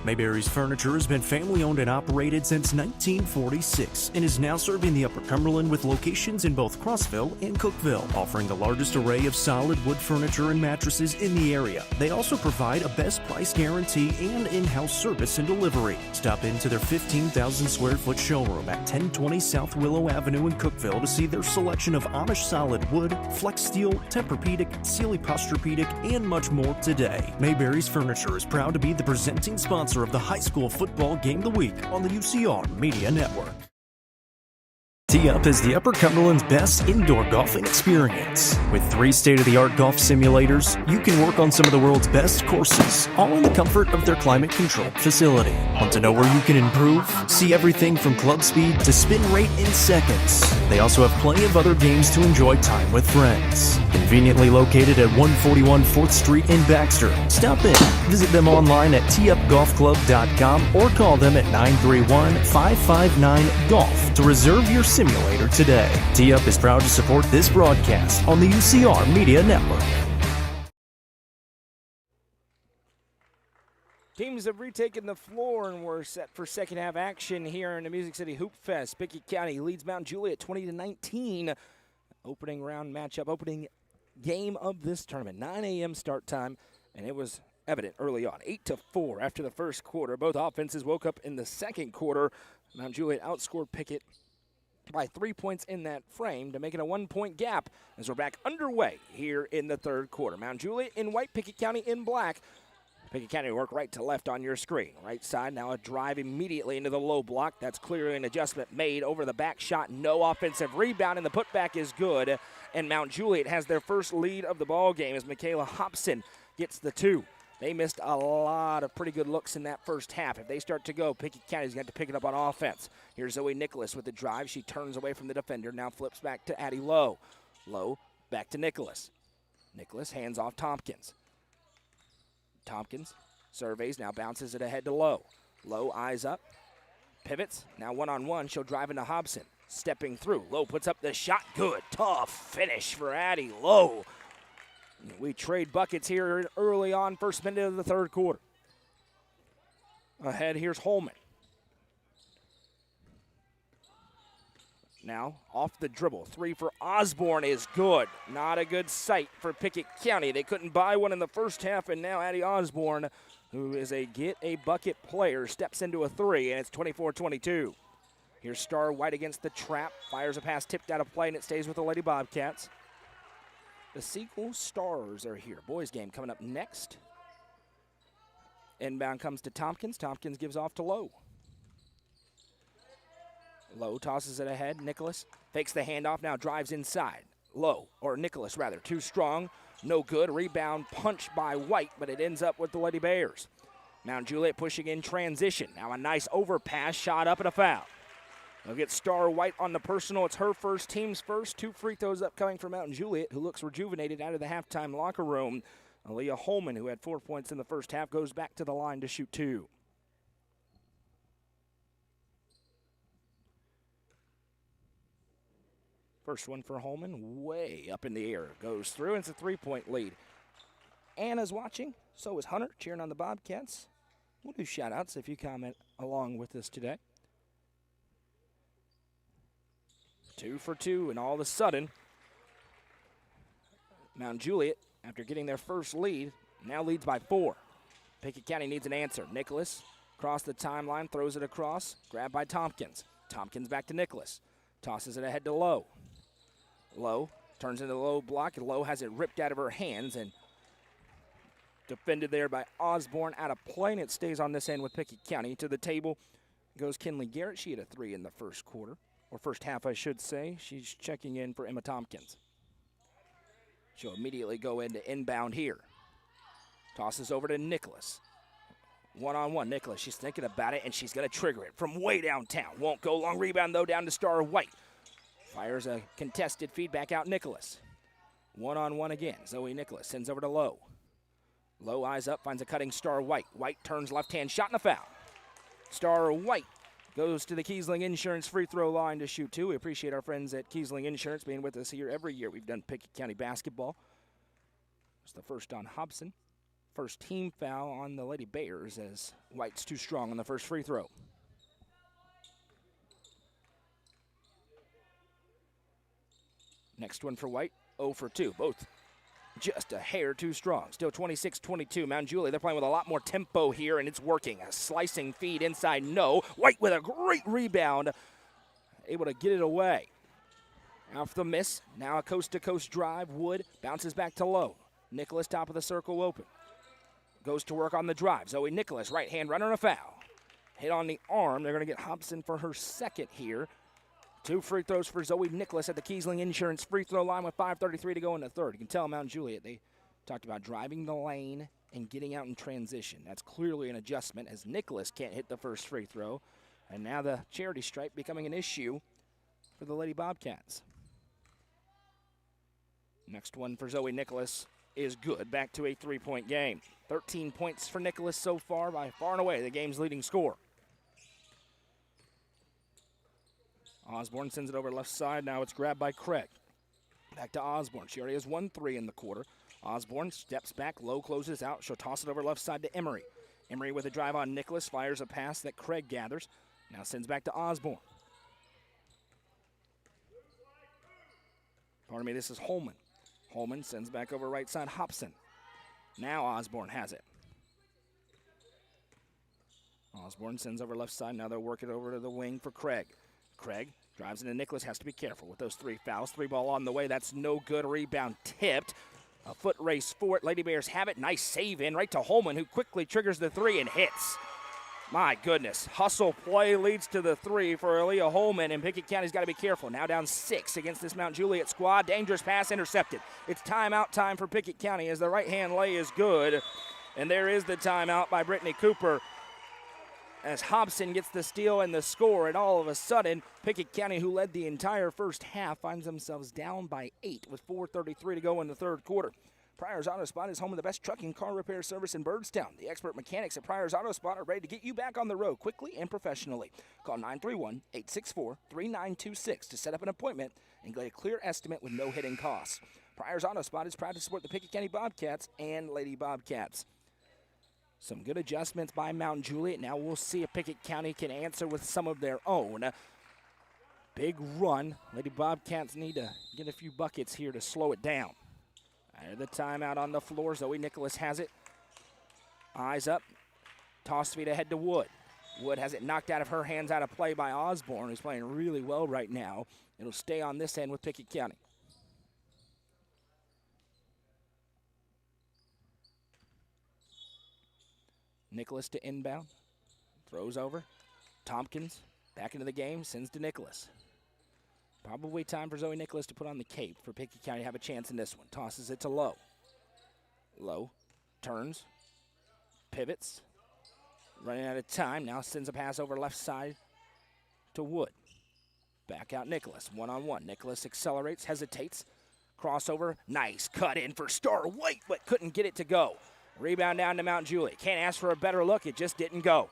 Mayberry's Furniture has been family owned and operated since 1946 and is now serving the Upper Cumberland with locations in both Crossville and Cookville, offering the largest array of solid wood furniture and mattresses in the area. They also provide a best price guarantee and in-house service and delivery. Stop into their 15,000 square foot showroom at 1020 South Willow Avenue in Cookville to see their selection of Amish solid wood, flex steel, Tempur-Pedic, Sealy Posturepedic, and much more today. Mayberry's Furniture is proud to be the presenting sponsor of the high school football game of the week on the UCR Media Network. Tee Up is the Upper Cumberland's best indoor golfing experience. With 3 state-of-the-art golf simulators, you can work on some of the world's best courses, all in the comfort of their climate-controlled facility. Want to know where you can improve? See everything from club speed to spin rate in seconds. They also have plenty of other games to enjoy time with friends. Conveniently located at 141 4th Street in Baxter. Stop in. Visit them online at teeupgolfclub.com or call them at 931-559-GOLF to reserve your simulator today. Tee Up is proud to support this broadcast on the UCR Media Network.
Teams have retaken the floor and we're set for second half action here in the Music City Hoop Fest. Pickett County leads Mount Juliet 20-19. Opening round matchup, opening game of this tournament. 9 a.m. start time, and it was evident early on. 8-4 after the first quarter. Both offenses woke up in the second quarter. Mount Juliet outscored Pickett by 3 points in that frame to make it a 1-point gap as we're back underway here in the third quarter. Mount Juliet in white, Pickett County in black. Pickett County work right to left on your screen. Right side, now a drive immediately into the low block. That's clearly an adjustment made over the back shot. No offensive rebound, and the putback is good. And Mount Juliet has their first lead of the ball game as Michaela Hobson gets the 2. They missed a lot of pretty good looks in that first half. If they start to go, Pickett County's going to have to pick it up on offense. Here's Zoe Nicholas with the drive. She turns away from the defender, now flips back to Addie Lowe. Lowe back to Nicholas. Nicholas hands off Tompkins. Tompkins surveys, now bounces it ahead to Lowe. Lowe eyes up, pivots, now one-on-one. She'll drive into Hobson. Stepping through, Lowe puts up the shot. Good, tough finish for Addie Lowe. We trade buckets here early on, first minute of the third quarter. Ahead, here's Holman. Now, off the dribble. 3 for Osborne is good. Not a good sight for Pickett County. They couldn't buy one in the first half, and now Addie Osborne, who is a get-a-bucket player, steps into a 3, and it's 24-22. Here's Star White against the trap. Fires a pass tipped out of play, and it stays with the Lady Bobcats. The Sequel Stars are here. Boys game coming up next. Inbound comes to Tompkins. Tompkins gives off to Lowe. Lowe tosses it ahead. Nicholas fakes the handoff, now drives inside. Lowe, or Nicholas rather, too strong, no good. Rebound punch by White, but it ends up with the Lady Bears. Mount Juliet pushing in transition. Now a nice overpass, shot up and a foul. They'll get Star White on the personal. It's her first, team's first. 2 free throws upcoming for Mount Juliet, who looks rejuvenated out of the halftime locker room. Aaliyah Holman, who had 4 points in the first half, goes back to the line to shoot 2. First one for Holman, way up in the air. Goes through, and it's a 3-point lead. Anna's watching, so is Hunter, cheering on the Bobcats. We'll do shout-outs if you comment along with us today. 2 for 2, and all of a sudden, Mount Juliet, after getting their first lead, now leads by 4. Pickett County needs an answer. Nicholas across the timeline, throws it across, grabbed by Tompkins. Tompkins back to Nicholas. Tosses it ahead to Lowe. Lowe turns into the low block, and Lowe has it ripped out of her hands and defended there by Osborne out of play, and it stays on this end with Pickett County. To the table goes Kinley Garrett. She had a 3 in the first quarter, or first half, I should say. She's checking in for Emma Tompkins. She'll immediately go into inbound here. Tosses over to Nicholas. One-on-one, Nicholas. She's thinking about it, and she's going to trigger it from way downtown. Won't go long. Rebound, though, down to Star White. Fires a contested feedback out, Nicholas. One-on-one again. Zoe Nicholas sends over to Lowe. Lowe eyes up, finds a cutting Star White. White turns left-hand shot and a foul. Star White goes to the Kiesling Insurance free throw line to shoot 2. We appreciate our friends at Kiesling Insurance being with us here every year. We've done Pickett County basketball. It's the first on Hobson. First team foul on the Lady Bears as White's too strong on the first free throw. Next one for White, 0 for 2. Both just a hair too strong. Still 26-22. Mount Juliet, they're playing with a lot more tempo here, and it's working. A slicing feed inside, no. White with a great rebound, able to get it away. Off the miss, now a coast-to-coast drive. Wood bounces back to Lowe. Nicholas, top of the circle, open. Goes to work on the drive. Zoe Nicholas, right hand runner, a foul. Hit on the arm. They're going to get Hobson for her second here. 2 free throws for Zoe Nicholas at the Kiesling Insurance free throw line with 5:33 to go in the third. You can tell Mount Juliet, they talked about driving the lane and getting out in transition. That's clearly an adjustment as Nicholas can't hit the first free throw. And now the charity stripe becoming an issue for the Lady Bobcats. Next one for Zoe Nicholas is good. Back to a 3-point game. 13 points for Nicholas so far, by far and away the game's leading scorer. Osborne sends it over left side. Now it's grabbed by Craig. Back to Osborne. She already has 1 3 in the quarter. Osborne steps back, Low closes out. She'll toss it over left side to Emery. Emery with a drive on Nicholas, fires a pass that Craig gathers. Now sends back to Osborne. Pardon me, this is Holman. Holman sends back over right side, Hobson. Now Osborne has it. Osborne sends over left side. Now they'll work it over to the wing for Craig. Craig drives into Nicholas, has to be careful with those 3 fouls. 3 ball on the way, that's no good. Rebound tipped. A foot race for it. Lady Bears have it. Nice save in right to Holman, who quickly triggers the 3 and hits. My goodness. Hustle play leads to the 3 for Aaliyah Holman, and Pickett County's got to be careful. Now down 6 against this Mount Juliet squad. Dangerous pass intercepted. It's timeout time for Pickett County as the right-hand lay is good. And there is the timeout by Brittany Cooper as Hobson gets the steal and the score, and all of a sudden, Pickett County, who led the entire first half, finds themselves down by 8 with 4:33 to go in the third quarter. Pryor's Auto Spot is home of the best trucking car repair service in Byrdstown. The expert mechanics at Pryor's Auto Spot are ready to get you back on the road quickly and professionally. Call 931-864-3926 to set up an appointment and get a clear estimate with no hidden costs. Pryor's Auto Spot is proud to support the Pickett County Bobcats and Lady Bobcats. Some good adjustments by Mount Juliet. Now we'll see if Pickett County can answer with some of their own. Big run. Lady Bobcats need to get a few buckets here to slow it down. Out the timeout on the floor. Zoe Nicholas has it. Eyes up. Toss feed ahead to Wood. Wood has it knocked out of her hands, out of play by Osborne, who's playing really well right now. It'll stay on this end with Pickett County. Nicholas to inbound. Throws over. Tompkins back into the game. Sends to Nicholas. Probably time for Zoe Nicholas to put on the cape for Pickett County to have a chance in this one. Tosses it to Lowe. Lowe turns. Pivots. Running out of time. Now sends a pass over left side to Wood. Back out Nicholas. One-on-one. Nicholas accelerates. Hesitates. Crossover. Nice cut in for Star White, but couldn't get it to go. Rebound down to Mount Juliet. Can't ask for a better look. It just didn't go.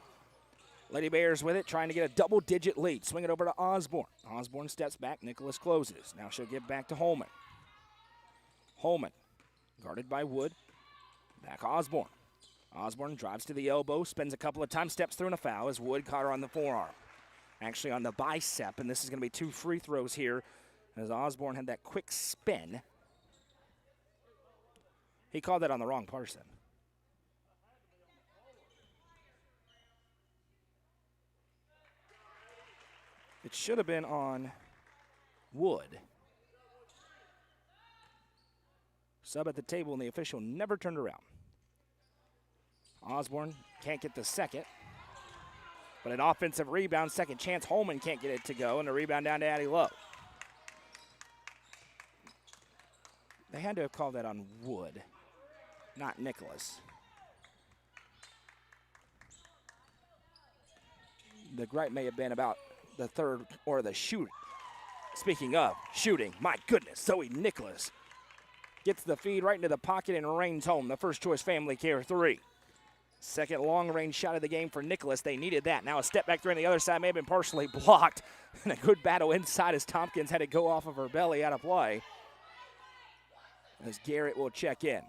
Lady Bears with it, trying to get a double-digit lead. Swing it over to Osborne. Osborne steps back. Nicholas closes. Now she'll give back to Holman. Holman, guarded by Wood. Back Osborne. Osborne drives to the elbow, spins a couple of times, steps through and a foul as Wood caught her on the forearm. Actually on the bicep, and this is going to be 2 free throws here as Osborne had that quick spin. He called that on the wrong person. It should have been on Wood. Sub at the table, and the official never turned around. Osborne can't get the second. But an offensive rebound, second chance. Holman can't get it to go, and a rebound down to Addie Lowe. They had to have called that on Wood, not Nicholas. The gripe may have been about the third or the shoot. Speaking of shooting, my goodness, Zoe Nicholas gets the feed right into the pocket and rains home the First Choice Family Care 3. Second long-range shot of the game for Nicholas. They needed that. Now a step back three on the other side may have been partially blocked. And a good battle inside as Tompkins had to go off of her belly out of play. As Garrett will check in.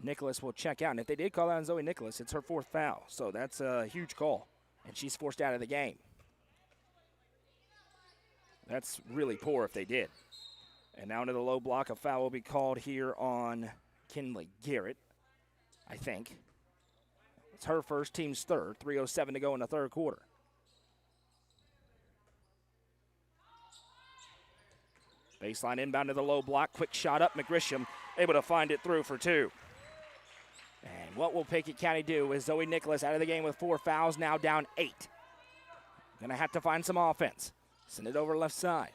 Nicholas will check out. And if they did call out on Zoe Nicholas, it's her 4th foul. So that's a huge call. And she's forced out of the game. That's really poor if they did. And now into the low block, a foul will be called here on Kinley Garrett, I think. It's her first, team's third. 3:07 to go in the third quarter. Baseline inbound to the low block. Quick shot up. McGrisham able to find it through for 2. And what will Pickett County do is Zoe Nicholas out of the game with 4 fouls, now down 8. Going to have to find some offense. Send it over left side.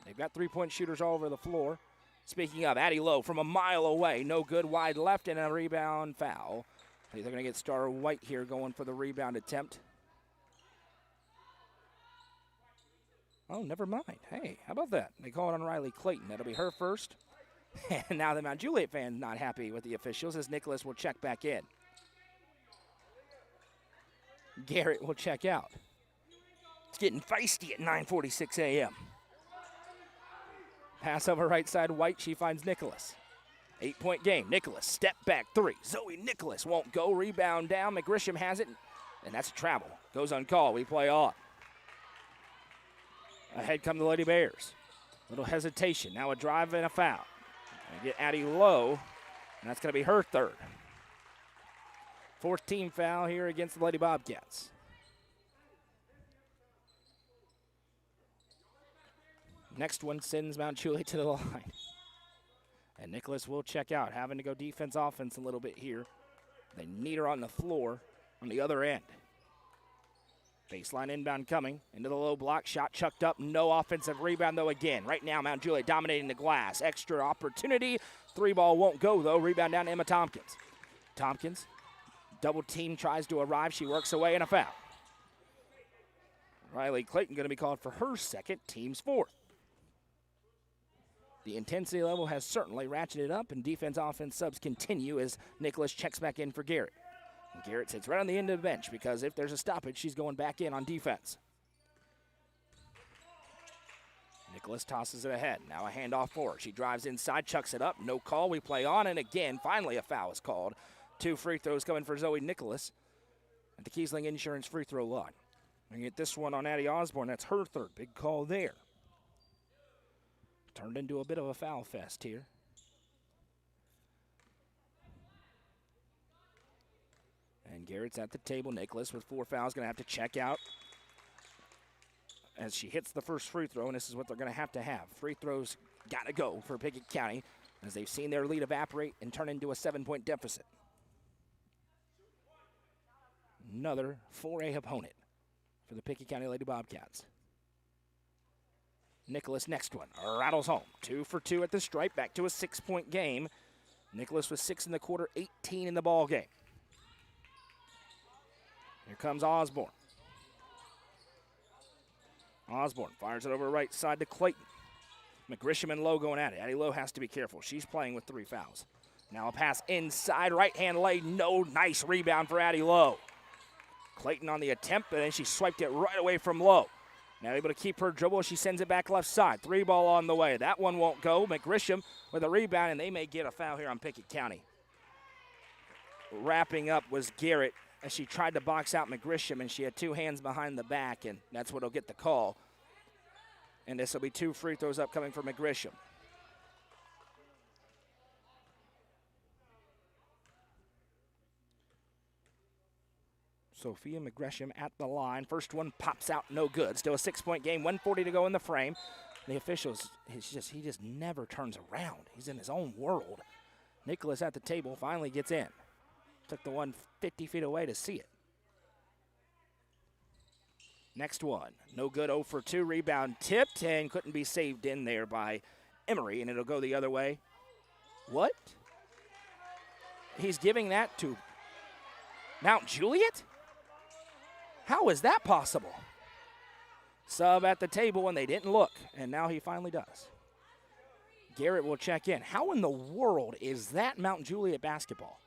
They've got 3-point shooters all over the floor. Speaking of, Addie Lowe from a mile away. No good, wide left, and a rebound foul. They're going to get Star White here going for the rebound attempt. Oh, never mind. Hey, how about that? They call it on Riley Clayton. That'll be her first. And now the Mount Juliet fan not happy with the officials as Nicholas will check back in. Garrett will check out. It's getting feisty at 9:46 a.m. Pass over right side, White. She finds Nicholas. 8-point game. Nicholas, step back 3. Zoe Nicholas won't go. Rebound down. McGrisham has it, and that's a travel. Goes uncalled. We play on. Ahead come the Lady Bears. Little hesitation. Now a drive and a foul. They get Addie Lowe, and that's going to be her 3rd. 4th team foul here against the Lady Bobcats. Next one sends Mount Juliet to the line. And Nicholas will check out, having to go defense-offense a little bit here. They need her on the floor on the other end. Baseline inbound coming into the low block. Shot chucked up. No offensive rebound, though, again. Right now, Mount Juliet dominating the glass. Extra opportunity. 3-ball won't go, though. Rebound down to Emma Tompkins. Tompkins, double team, tries to arrive. She works away, and a foul. Riley Clayton going to be called for her 2nd, team's 4th. The intensity level has certainly ratcheted up, and defense-offense subs continue as Nicholas checks back in for Garrett. And Garrett sits right on the end of the bench because if there's a stoppage, she's going back in on defense. Nicholas tosses it ahead. Now a handoff for her. She drives inside, chucks it up. No call. We play on, and again, finally a foul is called. 2 free throws coming for Zoe Nicholas at the Kiesling Insurance free throw line. We get this one on Addie Osborne. That's her 3rd. Big call there. Turned into a bit of a foul fest here. And Garrett's at the table. Nicholas with 4 fouls going to have to check out as she hits the first free throw, and this is what they're going to have. Free throws got to go for Pickett County as they've seen their lead evaporate and turn into a 7-point deficit. Another 4A opponent for the Pickett County Lady Bobcats. Nicholas, next one, rattles home. 2 for 2 at the stripe, back to a 6-point game. Nicholas was 6 in the quarter, 18 in the ball game. Here comes Osborne. Osborne fires it over right side to Clayton. McGrisham and Lowe going at it. Addie Lowe has to be careful. She's playing with 3 fouls. Now a pass inside, right-hand lay. No, nice rebound for Addie Lowe. Clayton on the attempt, and then she swiped it right away from Lowe. Now able to keep her dribble. She sends it back left side. 3-ball on the way. That one won't go. McGrisham with a rebound, and they may get a foul here on Pickett County. Wrapping up was Garrett as she tried to box out McGrisham, and she had 2 hands behind the back, and that's what'll get the call. And this will be 2 free throws upcoming for McGrisham. Sophia McGrisham at the line. First one pops out, no good. Still a 6-point game, 1:40 to go in the frame. The officials, he just never turns around. He's in his own world. Nicholas at the table finally gets in. Took the one 50 feet away to see it. Next one, no good, 0 for 2. Rebound tipped and couldn't be saved in there by Emery, and it'll go the other way. What? He's giving that to Mount Juliet? How is that possible? Sub at the table, and they didn't look, and now he finally does. Garrett will check in. How in the world is that Mount Juliet basketball?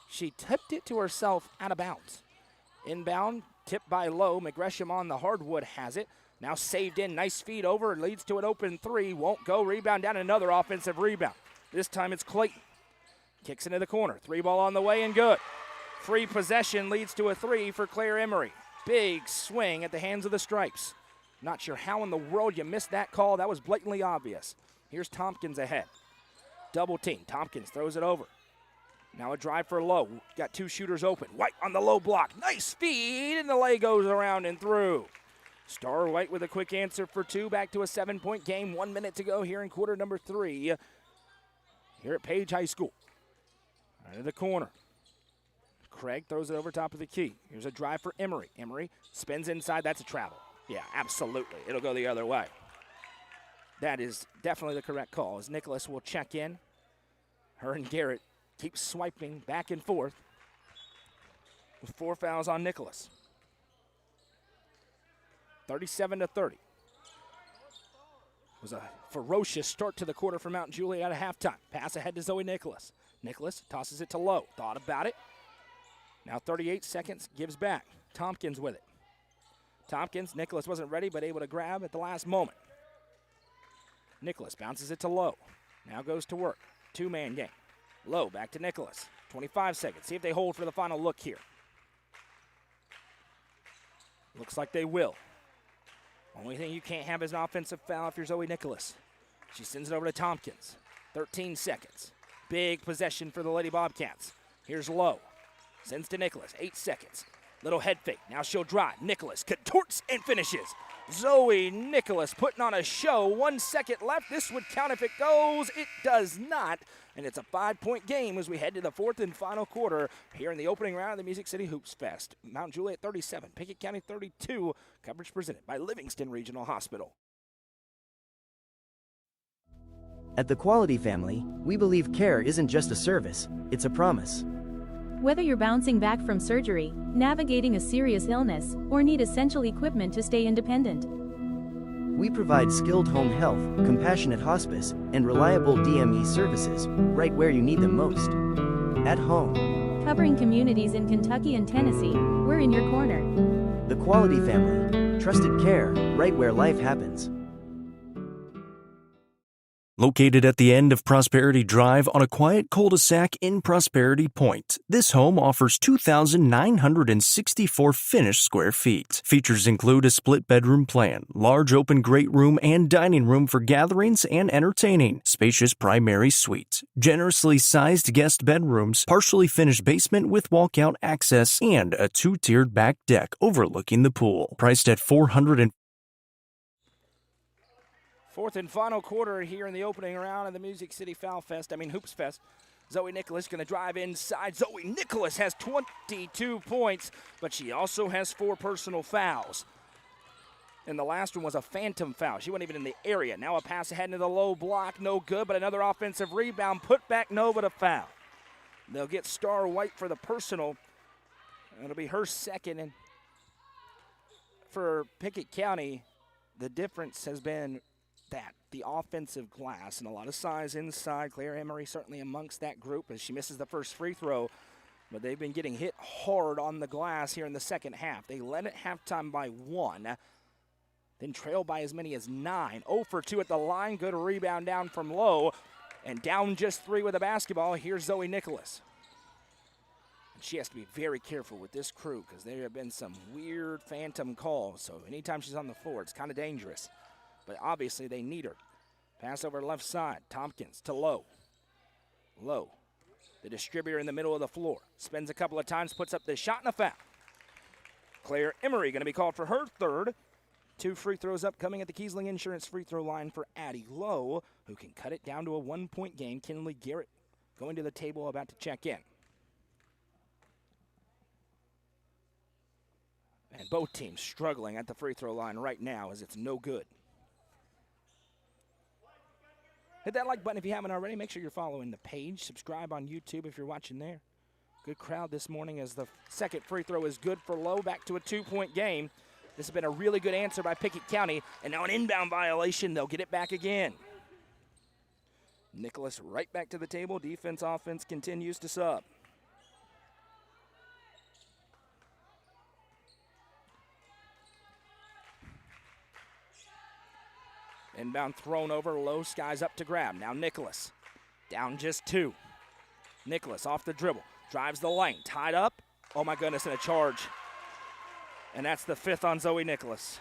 She tipped it to herself out of bounds. Inbound, tipped by Lowe. McGrisham on the hardwood has it. Now saved in, nice feed over, leads to an open three, won't go, rebound down, another offensive rebound. This time it's Clayton. Kicks into the corner, three ball on the way and good. Free possession leads to a three for Claire Emery. Big swing at the hands of the Stripes. Not sure how in the world you missed that call, that was blatantly obvious. Here's Tompkins ahead. Double team, Tompkins throws it over. Now a drive for Lowe, got two shooters open. White on the low block, nice feed, and the lay goes around and through. Star White with a quick answer for two, back to a 7-point game. 1 minute to go here in quarter number 3 here at Page High School. Right of the corner. Craig throws it over top of the key. Here's a drive for Emery. Emery spins inside, that's a travel. Yeah, absolutely, it'll go the other way. That is definitely the correct call as Nicholas will check in. Her and Garrett keep swiping back and forth with 4 fouls on Nicholas. 37-30. It was a ferocious start to the quarter for Mount Juliet at halftime. Pass ahead to Zoe Nicholas. Nicholas tosses it to Lowe. Thought about it. Now 38 seconds, gives back. Tompkins with it. Tompkins, Nicholas wasn't ready, but able to grab at the last moment. Nicholas bounces it to Lowe. Now goes to work. 2-man game. Lowe back to Nicholas. 25 seconds. See if they hold for the final look here. Looks like they will. Only thing you can't have is an offensive foul if you're Zoe Nicholas. She sends it over to Tompkins. 13 seconds. Big possession for the Lady Bobcats. Here's Lowe. Sends to Nicholas. 8 seconds. Little head fake. Now she'll drive. Nicholas contorts and finishes. Zoe Nicholas putting on a show. 1 second left. This would count if it goes. It does not. And it's a 5-point game as we head to the 4th and final quarter here in the opening round of the Music City Hoops Fest. Mount Juliet 37, Pickett County 32. Coverage presented by Livingston Regional Hospital.
At the Quality Family, we believe care isn't just a service, it's a promise.
Whether you're bouncing back from surgery, navigating a serious illness, or need essential equipment to stay independent,
We provide skilled home health, compassionate hospice, and reliable DME services right where you need them most. At home.
Covering communities in Kentucky and Tennessee, we're in your corner.
The Quality Family. Trusted care right where life happens.
Located at the end of Prosperity Drive on a quiet cul-de-sac in Prosperity Point, this home offers 2,964 finished square feet. Features include a split-bedroom plan, large open great room and dining room for gatherings and entertaining, spacious primary suite, generously sized guest bedrooms, partially finished basement with walkout access, and a 2-tiered back deck overlooking the pool. Priced at $400.
4th and final quarter here in the opening round of the Music City Hoops Fest. Zoe Nicholas going to drive inside. Zoe Nicholas has 22 points, but she also has 4 personal fouls. And the last one was a phantom foul. She wasn't even in the area. Now a pass ahead into the low block, no good, but another offensive rebound. Put back, no, but a foul. They'll get Star White for the personal. It'll be her second. And for Pickett County, the difference has been that the offensive glass and a lot of size inside. Claire Emery certainly amongst that group as she misses the first free throw, but they've been getting hit hard on the glass here in the second half. They led at halftime by 1, then trailed by as many as 9. 0 for 2 at the line. Good rebound down from Lowe, and down just 3 with the basketball. Here's Zoe Nicholas. And she has to be very careful with this crew because there have been some weird phantom calls, so anytime she's on the floor, it's kind of dangerous. But obviously they need her. Pass over left side. Tompkins to Lowe. Lowe, the distributor in the middle of the floor. Spins a couple of times, puts up the shot and a foul. Claire Emery going to be called for her third. 2 free throws upcoming at the Kiesling Insurance free throw line for Addie Lowe, who can cut it down to a 1-point game. Kinley Garrett going to the table, about to check in. And both teams struggling at the free throw line right now as it's no good. Hit that like button if you haven't already. Make sure you're following the page. Subscribe on YouTube if you're watching there. Good crowd this morning as the second free throw is good for Lowe. Back to a 2-point game. This has been a really good answer by Pickett County. And now an inbound violation. They'll get it back again. Nicholas right back to the table. Defense, offense continues to sub. Inbound thrown over, Low, Skies up to grab. Now Nicholas, down just 2. Nicholas off the dribble, drives the lane, tied up. Oh my goodness, and a charge. And that's the 5th on Zoe Nicholas.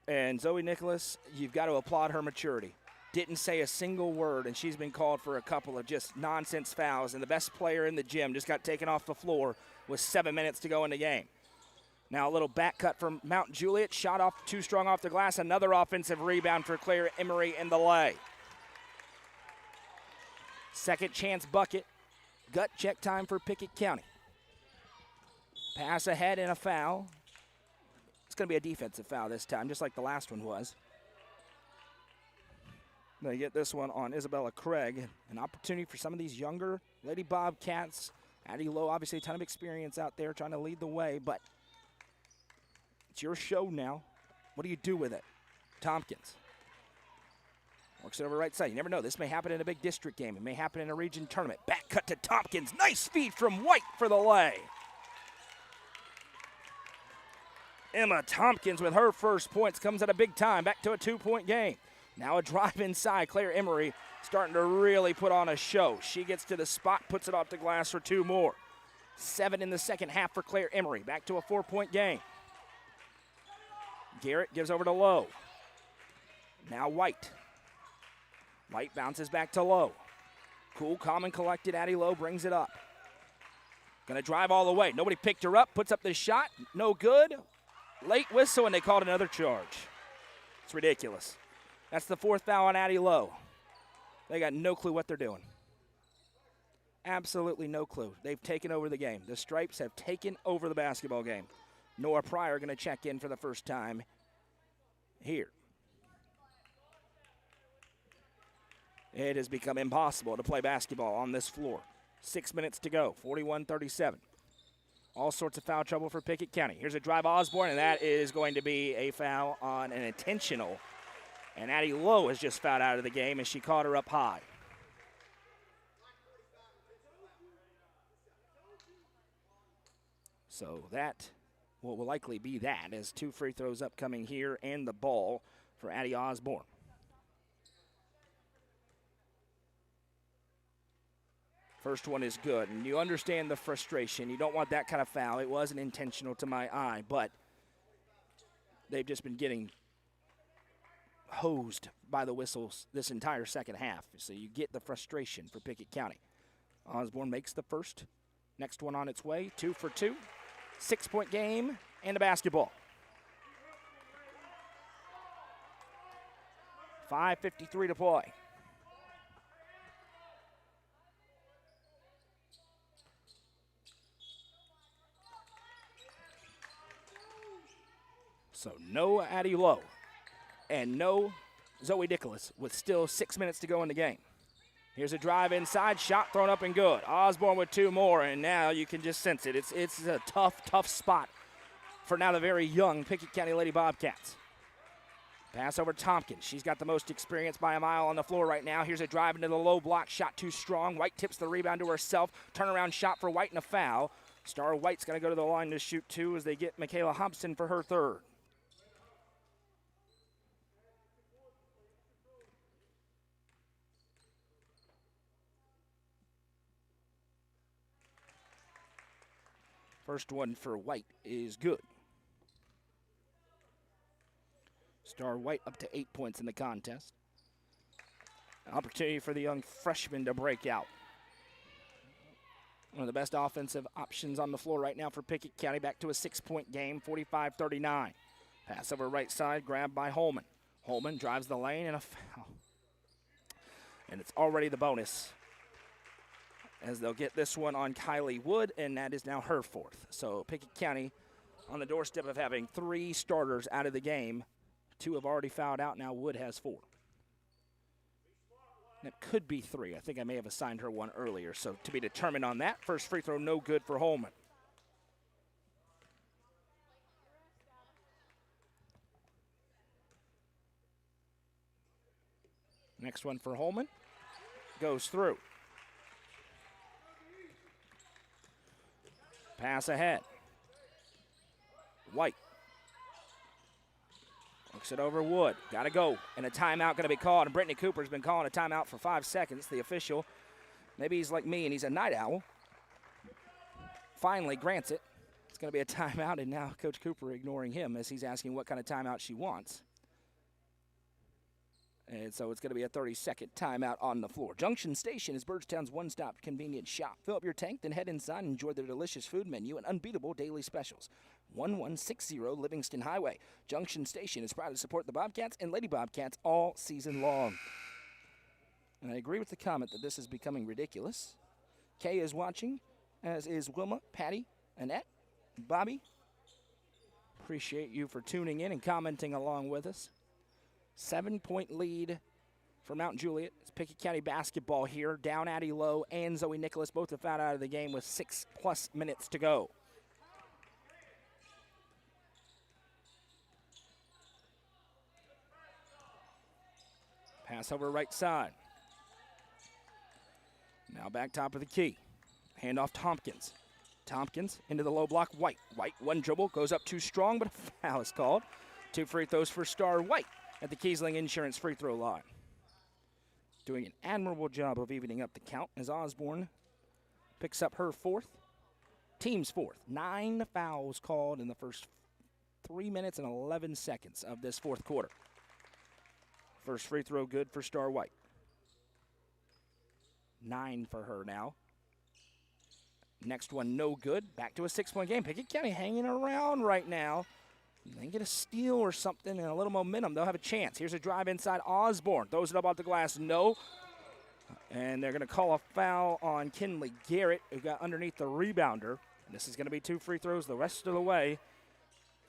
And Zoe Nicholas, you've got to applaud her maturity. Didn't say a single word, and she's been called for a couple of just nonsense fouls. And the best player in the gym just got taken off the floor with 7 minutes to go in the game. Now a little back cut from Mount Juliet. Shot off too strong off the glass. Another offensive rebound for Claire Emery in the lay. Second chance bucket. Gut check time for Pickett County. Pass ahead and a foul. It's going to be a defensive foul this time, just like the last one was. They get this one on Isabella Craig. An opportunity for some of these younger Lady Bobcats. Addie Lowe, obviously a ton of experience out there trying to lead the way, but it's your show now. What do you do with it? Tompkins works it over right side. You never know. This may happen in a big district game. It may happen in a region tournament. Back cut to Tompkins. Nice feed from White for the lay. Emma Tompkins with her first points comes at a big time. Back to a 2-point game. Now a drive inside. Claire Emery starting to really put on a show. She gets to the spot, puts it off the glass for 2 more. 7 in the second half for Claire Emery. Back to a 4-point game. Garrett gives over to Lowe. Now White. White bounces back to Lowe. Cool, calm, and collected. Addie Lowe brings it up. Gonna drive all the way. Nobody picked her up. Puts up the shot. No good. Late whistle, and they called another charge. It's ridiculous. That's the 4th foul on Addie Lowe. They got no clue what they're doing. Absolutely no clue. They've taken over the game. The Stripes have taken over the basketball game. Nora Pryor going to check in for the first time here. It has become impossible to play basketball on this floor. 6 minutes to go, 41-37. All sorts of foul trouble for Pickett County. Here's a drive, Osborne, and that is going to be a foul on an intentional. And Addie Lowe has just fouled out of the game as she caught her up high. So that will likely be that as 2 free throws upcoming here and the ball for Addie Osborne. First one is good, and you understand the frustration. You don't want that kind of foul. It wasn't intentional to my eye, but they've just been getting hosed by the whistles this entire second half. So you get the frustration for Pickett County. Osborne makes the first. Next one on its way. 2 for 2. 6-point game and a basketball. 5:53 to play. So no Addie Lowe and no Zoe Nicholas with still 6 minutes to go in the game. Here's a drive inside, shot thrown up and good. Osborne with 2 more, and now you can just sense it. It's a tough spot for now the very young Pickett County Lady Bobcats. Pass over Tompkins. She's got the most experience by a mile on the floor right now. Here's a drive into the low block, shot too strong. White tips the rebound to herself. Turnaround shot for White and a foul. Star White's going to go to the line to shoot 2 as they get Michaela Hobson for her 3rd. First one for White is good. Star White up to 8 points in the contest. An opportunity for the young freshman to break out. One of the best offensive options on the floor right now for Pickett County. Back to a 6-point game, 45-39. Pass over right side, grabbed by Holman. Holman drives the lane and a foul. And it's already the bonus, as they'll get this one on Kylie Wood, and that is now her 4th. So Pickett County on the doorstep of having 3 starters out of the game. 2 have already fouled out. Now Wood has 4. That could be 3. I think I may have assigned her 1 earlier. So to be determined on that. First free throw, no good for Holman. Next one for Holman. Goes through. Pass ahead. White Works it over Wood. Got to go. And a timeout going to be called. And Brittany Cooper's been calling a timeout for 5 seconds. The official, maybe he's like me and he's a night owl, finally grants it. It's going to be a timeout, and now Coach Cooper ignoring him as he's asking what kind of timeout she wants. And so it's going to be a 30-second timeout on the floor. Junction Station is Byrdstown's one-stop convenience shop. Fill up your tank, then head inside and enjoy their delicious food menu and unbeatable daily specials. 1160 Livingston Highway. Junction Station is proud to support the Bobcats and Lady Bobcats all season long. And I agree with the comment that this is becoming ridiculous. Kay is watching, as is Wilma, Patty, Annette, Bobby. Appreciate you for tuning in and commenting along with us. 7-point lead for Mount Juliet. It's Pickett County basketball here. Down Addie Lowe and Zoe Nicholas both have fouled out of the game with 6+ minutes to go. Pass over right side. Now back top of the key. Handoff Tompkins. Tompkins into the low block. White. White, one dribble, goes up too strong, but a foul is called. 2 free throws for Star White at the Kiesling Insurance free throw line. Doing an admirable job of evening up the count as Osborne picks up her 4th, team's 4th. 9 fouls called in the first 3 minutes and 11 seconds of this 4th quarter. First free throw good for Star White. 9 for her now. Next one no good. Back to a 6-point game. Pickett County hanging around right now. They get a steal or something and a little momentum, they'll have a chance. Here's a drive inside Osborne. Throws it up off the glass, no. And they're going to call a foul on Kinley Garrett, who got underneath the rebounder. And this is going to be 2 free throws the rest of the way.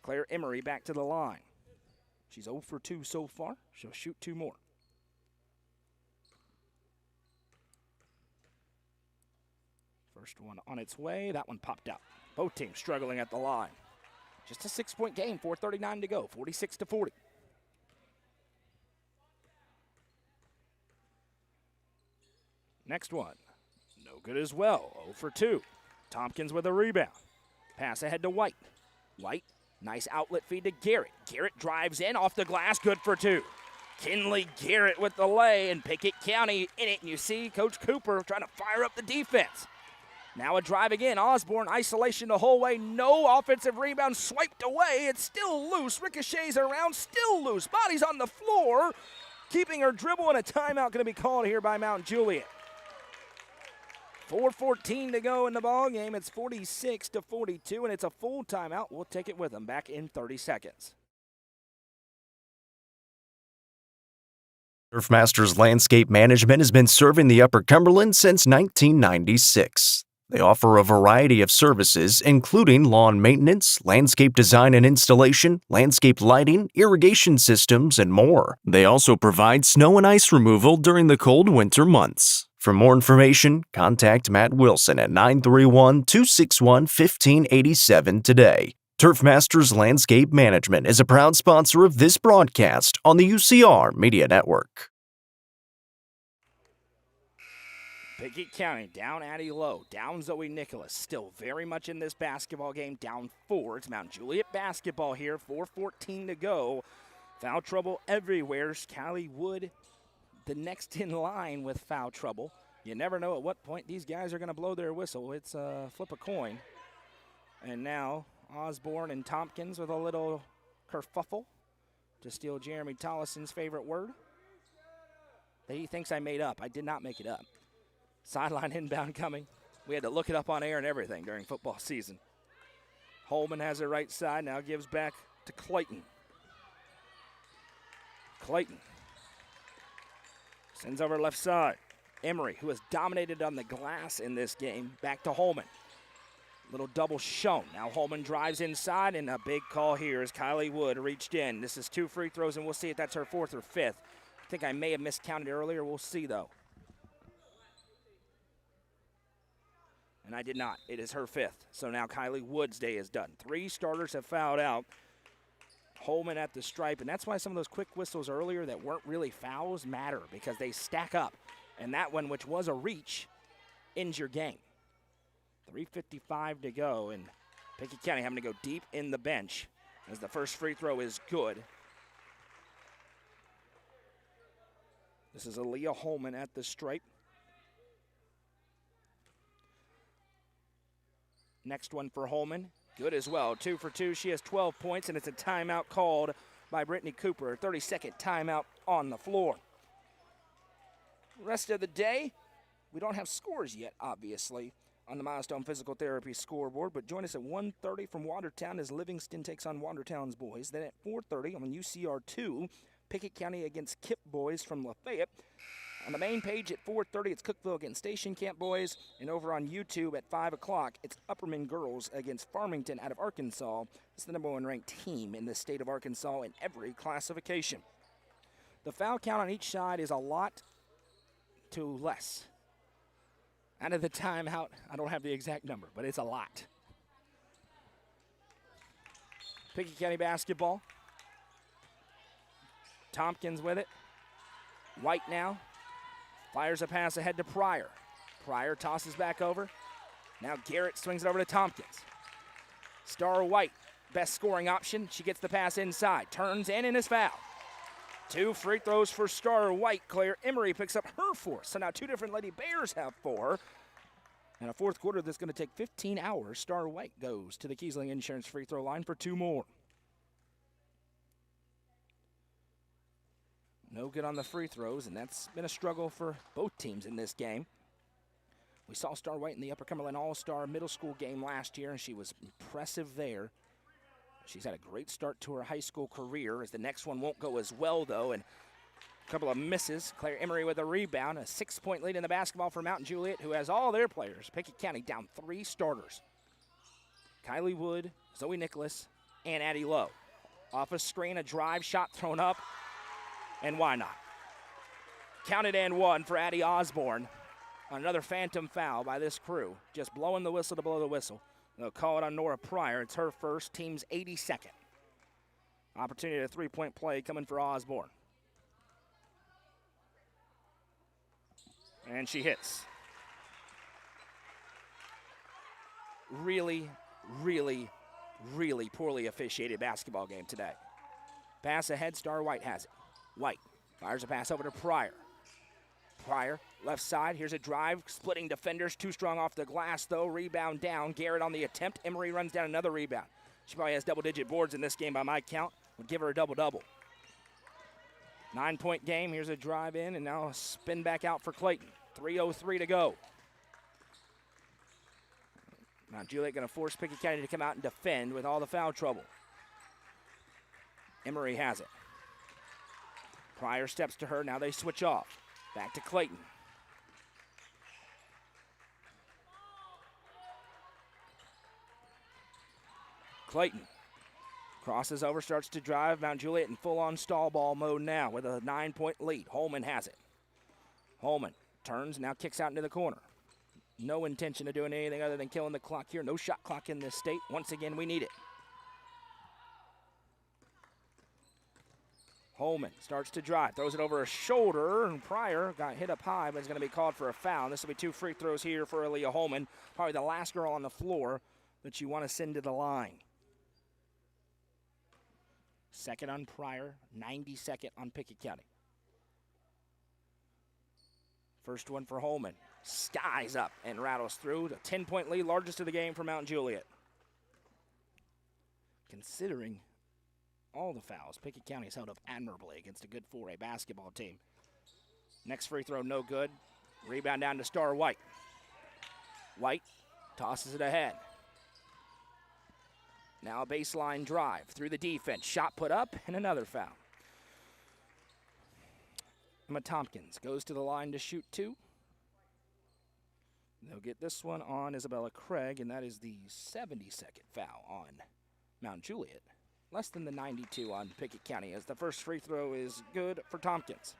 Claire Emery back to the line. She's 0 for 2 so far. She'll shoot 2 more. First one on its way. That one popped out. Both teams struggling at the line. Just a 6-point game, 4:39 to go, 46-40. Next one, no good as well, 0 for 2. Tompkins with a rebound. Pass ahead to White. White, nice outlet feed to Garrett. Garrett drives in off the glass, good for 2. Kinley Garrett with the lay, and Pickett County in it. And you see Coach Cooper trying to fire up the defense. Now a drive again. Osborne, isolation the whole way. No offensive rebound. Swiped away. It's still loose. Ricochets around. Still loose. Body's on the floor. Keeping her dribble, and a timeout going to be called here by Mount Juliet. 4:14 to go in the ball game. It's 46-42, and it's a full timeout. We'll take it with them. Back in 30 seconds.
Turfmasters Landscape Management has been serving the Upper Cumberland since 1996. They offer a variety of services, including lawn maintenance, landscape design and installation, landscape lighting, irrigation systems, and more. They also provide snow and ice removal during the cold winter months. For more information, contact Matt Wilson at 931-261-1587 today. Turfmasters Landscape Management is a proud sponsor of this broadcast on the UCR Media Network.
Pickett County down Addie Lowe, down Zoe Nicholas, still very much in this basketball game, down 4. It's Mount Juliet basketball here, 4:14 to go. Foul trouble everywhere. Callie Wood, the next in line with foul trouble. You never know at what point these guys are going to blow their whistle. It's flip a coin. And now Osborne and Tompkins with a little kerfuffle, to steal Jeremy Tollison's favorite word that he thinks I made up. I did not make it up. Sideline inbound coming. We had to look it up on air and everything during football season. Holman has it right side, now gives back to Clayton. Clayton sends over left side. Emery, who has dominated on the glass in this game, back to Holman. Little double shown. Now Holman drives inside, and a big call here as Kylie Wood reached in. This is 2 free throws, and we'll see if that's her 4th or 5th. I think I may have miscounted earlier. We'll see, though. And I did not. It is her 5th. So now Kylie Wood's day is done. 3 starters have fouled out. Holman at the stripe, and that's why some of those quick whistles earlier that weren't really fouls matter, because they stack up. And that one, which was a reach, ends your game. 3:55 to go, and Pickett County having to go deep in the bench as the first free throw is good. This is Aaliyah Holman at the stripe. Next one for Holman. Good as well. 2 for 2. She has 12 points, and it's a timeout called by Brittany Cooper. 30-second timeout on the floor. Rest of the day, we don't have scores yet, obviously, on the Milestone Physical Therapy scoreboard, but join us at 1:30 from Watertown as Livingston takes on Watertown's boys. Then at 4:30 on UCR2, Pickett County against Kip boys from Lafayette. On the main page at 4:30, it's Cookeville against Station Camp boys. And over on YouTube at 5 o'clock, it's Upperman girls against Farmington out of Arkansas. It's the #1 ranked team in the state of Arkansas in every classification. The foul count on each side is a lot to less. Out of the timeout, I don't have the exact number, but it's a lot. Pickett County basketball. Tompkins with it. White now. Fires a pass ahead to Pryor. Pryor tosses back over. Now Garrett swings it over to Tompkins. Star White, best scoring option. She gets the pass inside. Turns in and is fouled. 2 free throws for Star White. Claire Emery picks up her 4th. So now 2 different Lady Bears have 4. In a 4th quarter that's going to take 15 hours, Star White goes to the Kiesling Insurance free throw line for 2 more. No good on the free throws, and that's been a struggle for both teams in this game. We saw Star White in the Upper Cumberland All-Star middle school game last year, and she was impressive there. She's had a great start to her high school career, as the next one won't go as well, though, and a couple of misses. Claire Emery with a rebound, a 6-point lead in the basketball for Mountain Juliet, who has all their players. Pickett County down 3 starters. Kylie Wood, Zoe Nicholas, and Addie Lowe. Off a screen, a drive shot thrown up, and why not? Counted and 1 for Addie Osborne on another phantom foul by this crew. Just blowing the whistle to blow the whistle. They'll call it on Nora Pryor. It's her first, team's 82nd. Opportunity at a 3-point play coming for Osborne. And she hits. Really, really, really poorly officiated basketball game today. Pass ahead, Star White has it. White fires a pass over to Pryor. Pryor, left side. Here's a drive. Splitting defenders. Too strong off the glass, though. Rebound down. Garrett on the attempt. Emery runs down another rebound. She probably has double-digit boards in this game by my count. Would give her a double-double. 9-point game. Here's a drive in, and now a spin back out for Clayton. 3:03 to go. Now Juliet going to force Pickett County to come out and defend with all the foul trouble. Emery has it. Pryor steps to her. Now they switch off. Back to Clayton. Clayton crosses over, starts to drive. Mount Juliet in full-on stall ball mode now with a 9-point lead. Holman has it. Holman turns, now kicks out into the corner. No intention of doing anything other than killing the clock here. No shot clock in this state. Once again, we need it. Holman starts to drive, throws it over her shoulder, and Pryor got hit up high, but is going to be called for a foul. This will be 2 free throws here for Aaliyah Holman, probably the last girl on the floor that you want to send to the line. 2nd on Pryor, 92nd on Pickett County. First one for Holman. Skies up and rattles through. The 10-point lead, largest of the game for Mount Juliet. Considering all the fouls, Pickett County has held up admirably against a good 4A basketball team. Next free throw, no good. Rebound down to Star White. White tosses it ahead. Now a baseline drive through the defense. Shot put up and another foul. Emma Tompkins goes to the line to shoot 2. They'll get this one on Isabella Craig, and that is the 72nd foul on Mount Juliet. Less than the 92 on Pickett County, as the first free throw is good for Tompkins.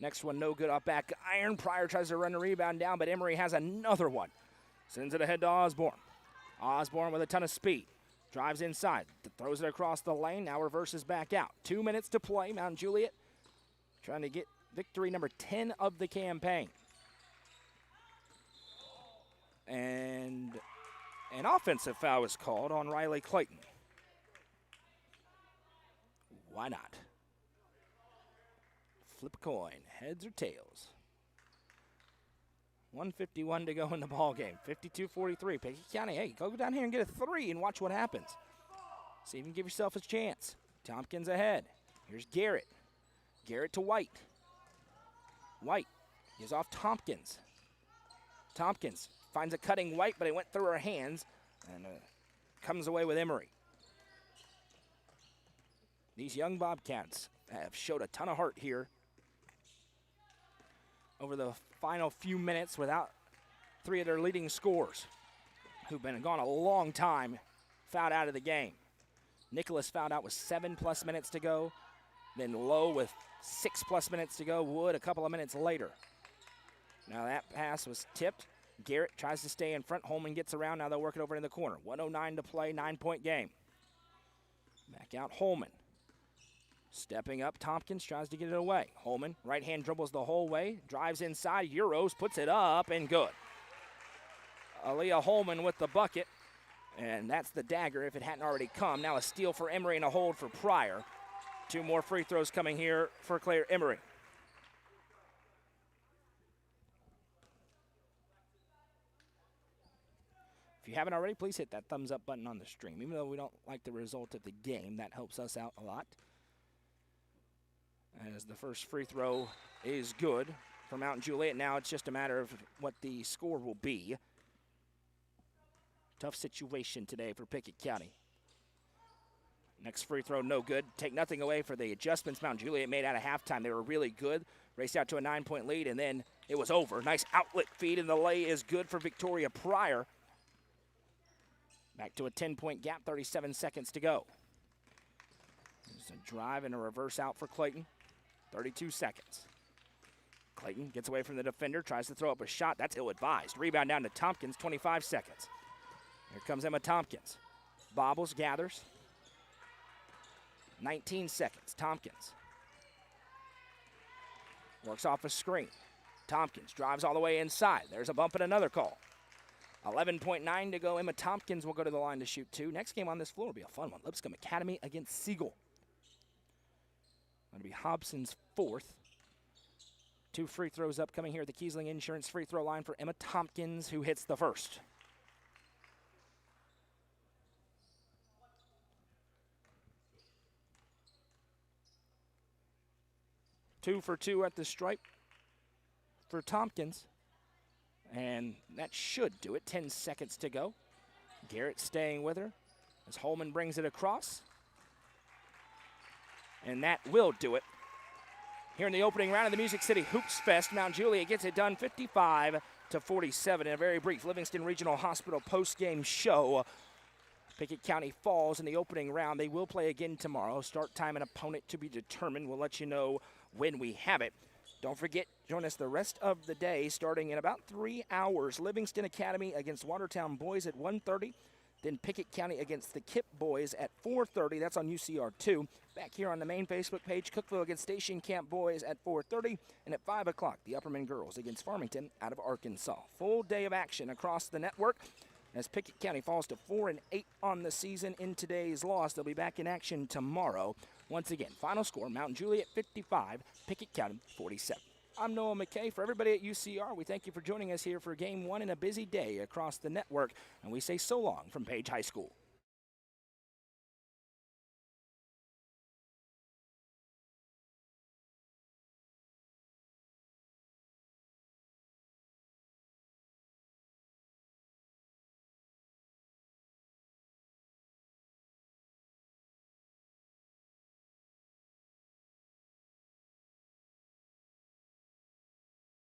Next one, no good, up back iron. Pryor tries to run the rebound down, but Emery has another one. Sends it ahead to Osborne. Osborne with a ton of speed. Drives inside, throws it across the lane, now reverses back out. 2 minutes to play, Mount Juliet trying to get victory number 10 of the campaign. And an offensive foul is called on Riley Clayton. Why not? Flip a coin, heads or tails. 1:51 to go in the ball game. 52-43. Pickett County, hey, go down here and get a 3 and watch what happens. See if you can give yourself a chance. Tompkins ahead. Here's Garrett. Garrett to White. White gives off Tompkins. Tompkins finds a cutting White, but it went through her hands and comes away with Emory. These young Bobcats have showed a ton of heart here over the final few minutes without 3 of their leading scorers, who've been gone a long time, fouled out of the game. Nicholas fouled out with 7+ minutes to go. Then Lowe with 6+ minutes to go. Wood a couple of minutes later. Now that pass was tipped. Garrett tries to stay in front. Holman gets around. Now they'll work it over in the corner. 1:09 to play, 9-point game. Back out Holman. Stepping up, Tompkins tries to get it away. Holman, right hand dribbles the whole way. Drives inside, Euros, puts it up, and good. Aaliyah Holman with the bucket. And that's the dagger if it hadn't already come. Now a steal for Emory and a hold for Pryor. 2 more free throws coming here for Claire Emory. If you haven't already, please hit that thumbs up button on the stream. Even though we don't like the result of the game, that helps us out a lot. As the first free throw is good for Mount Juliet. Now it's just a matter of what the score will be. Tough situation today for Pickett County. Next free throw, no good. Take nothing away for the adjustments Mount Juliet made out of halftime. They were really good. Raced out to a 9-point lead, and then it was over. Nice outlet feed, and the lay is good for Victoria Pryor. Back to a 10-point gap, 37 seconds to go. There's a drive and a reverse out for Clayton. 32 seconds. Clayton gets away from the defender, tries to throw up a shot. That's ill-advised. Rebound down to Tompkins, 25 seconds. Here comes Emma Tompkins. Bobbles, gathers. 19 seconds, Tompkins. Works off a screen. Tompkins drives all the way inside. There's a bump and another call. 11.9 to go. Emma Tompkins will go to the line to shoot 2. Next game on this floor will be a fun one. Lipscomb Academy against Siegel. Going to be Hobson's 4th. 2 free throws upcoming here at the Kiesling Insurance free throw line for Emma Tompkins, who hits the first. Two for 2 at the stripe for Tompkins. And that should do it. 10 seconds to go. Garrett staying with her as Holman brings it across. And that will do it. Here in the opening round of the Music City Hoops Fest, Mount Juliet gets it done 55-47 in a very brief Livingston Regional Hospital post-game show. Pickett County falls in the opening round. They will play again tomorrow. Start time and opponent to be determined. We'll let you know when we have it. Don't forget, join us the rest of the day starting in about 3 hours. Livingston Academy against Watertown Boys at 1:30. Then Pickett County against the KIPP Boys at 4:30. That's on UCR2. Back here on the main Facebook page, Cookeville against Station Camp Boys at 4:30. And at 5 o'clock, the Upperman Girls against Farmington out of Arkansas. Full day of action across the network as Pickett County falls to 4-8 on the season in today's loss. They'll be back in action tomorrow. Once again, final score, Mount Juliet 55, Pickett County 47. I'm Noah McKay. For everybody at UCR, we thank you for joining us here for Game 1 in a busy day across the network, and we say so long from Page High School.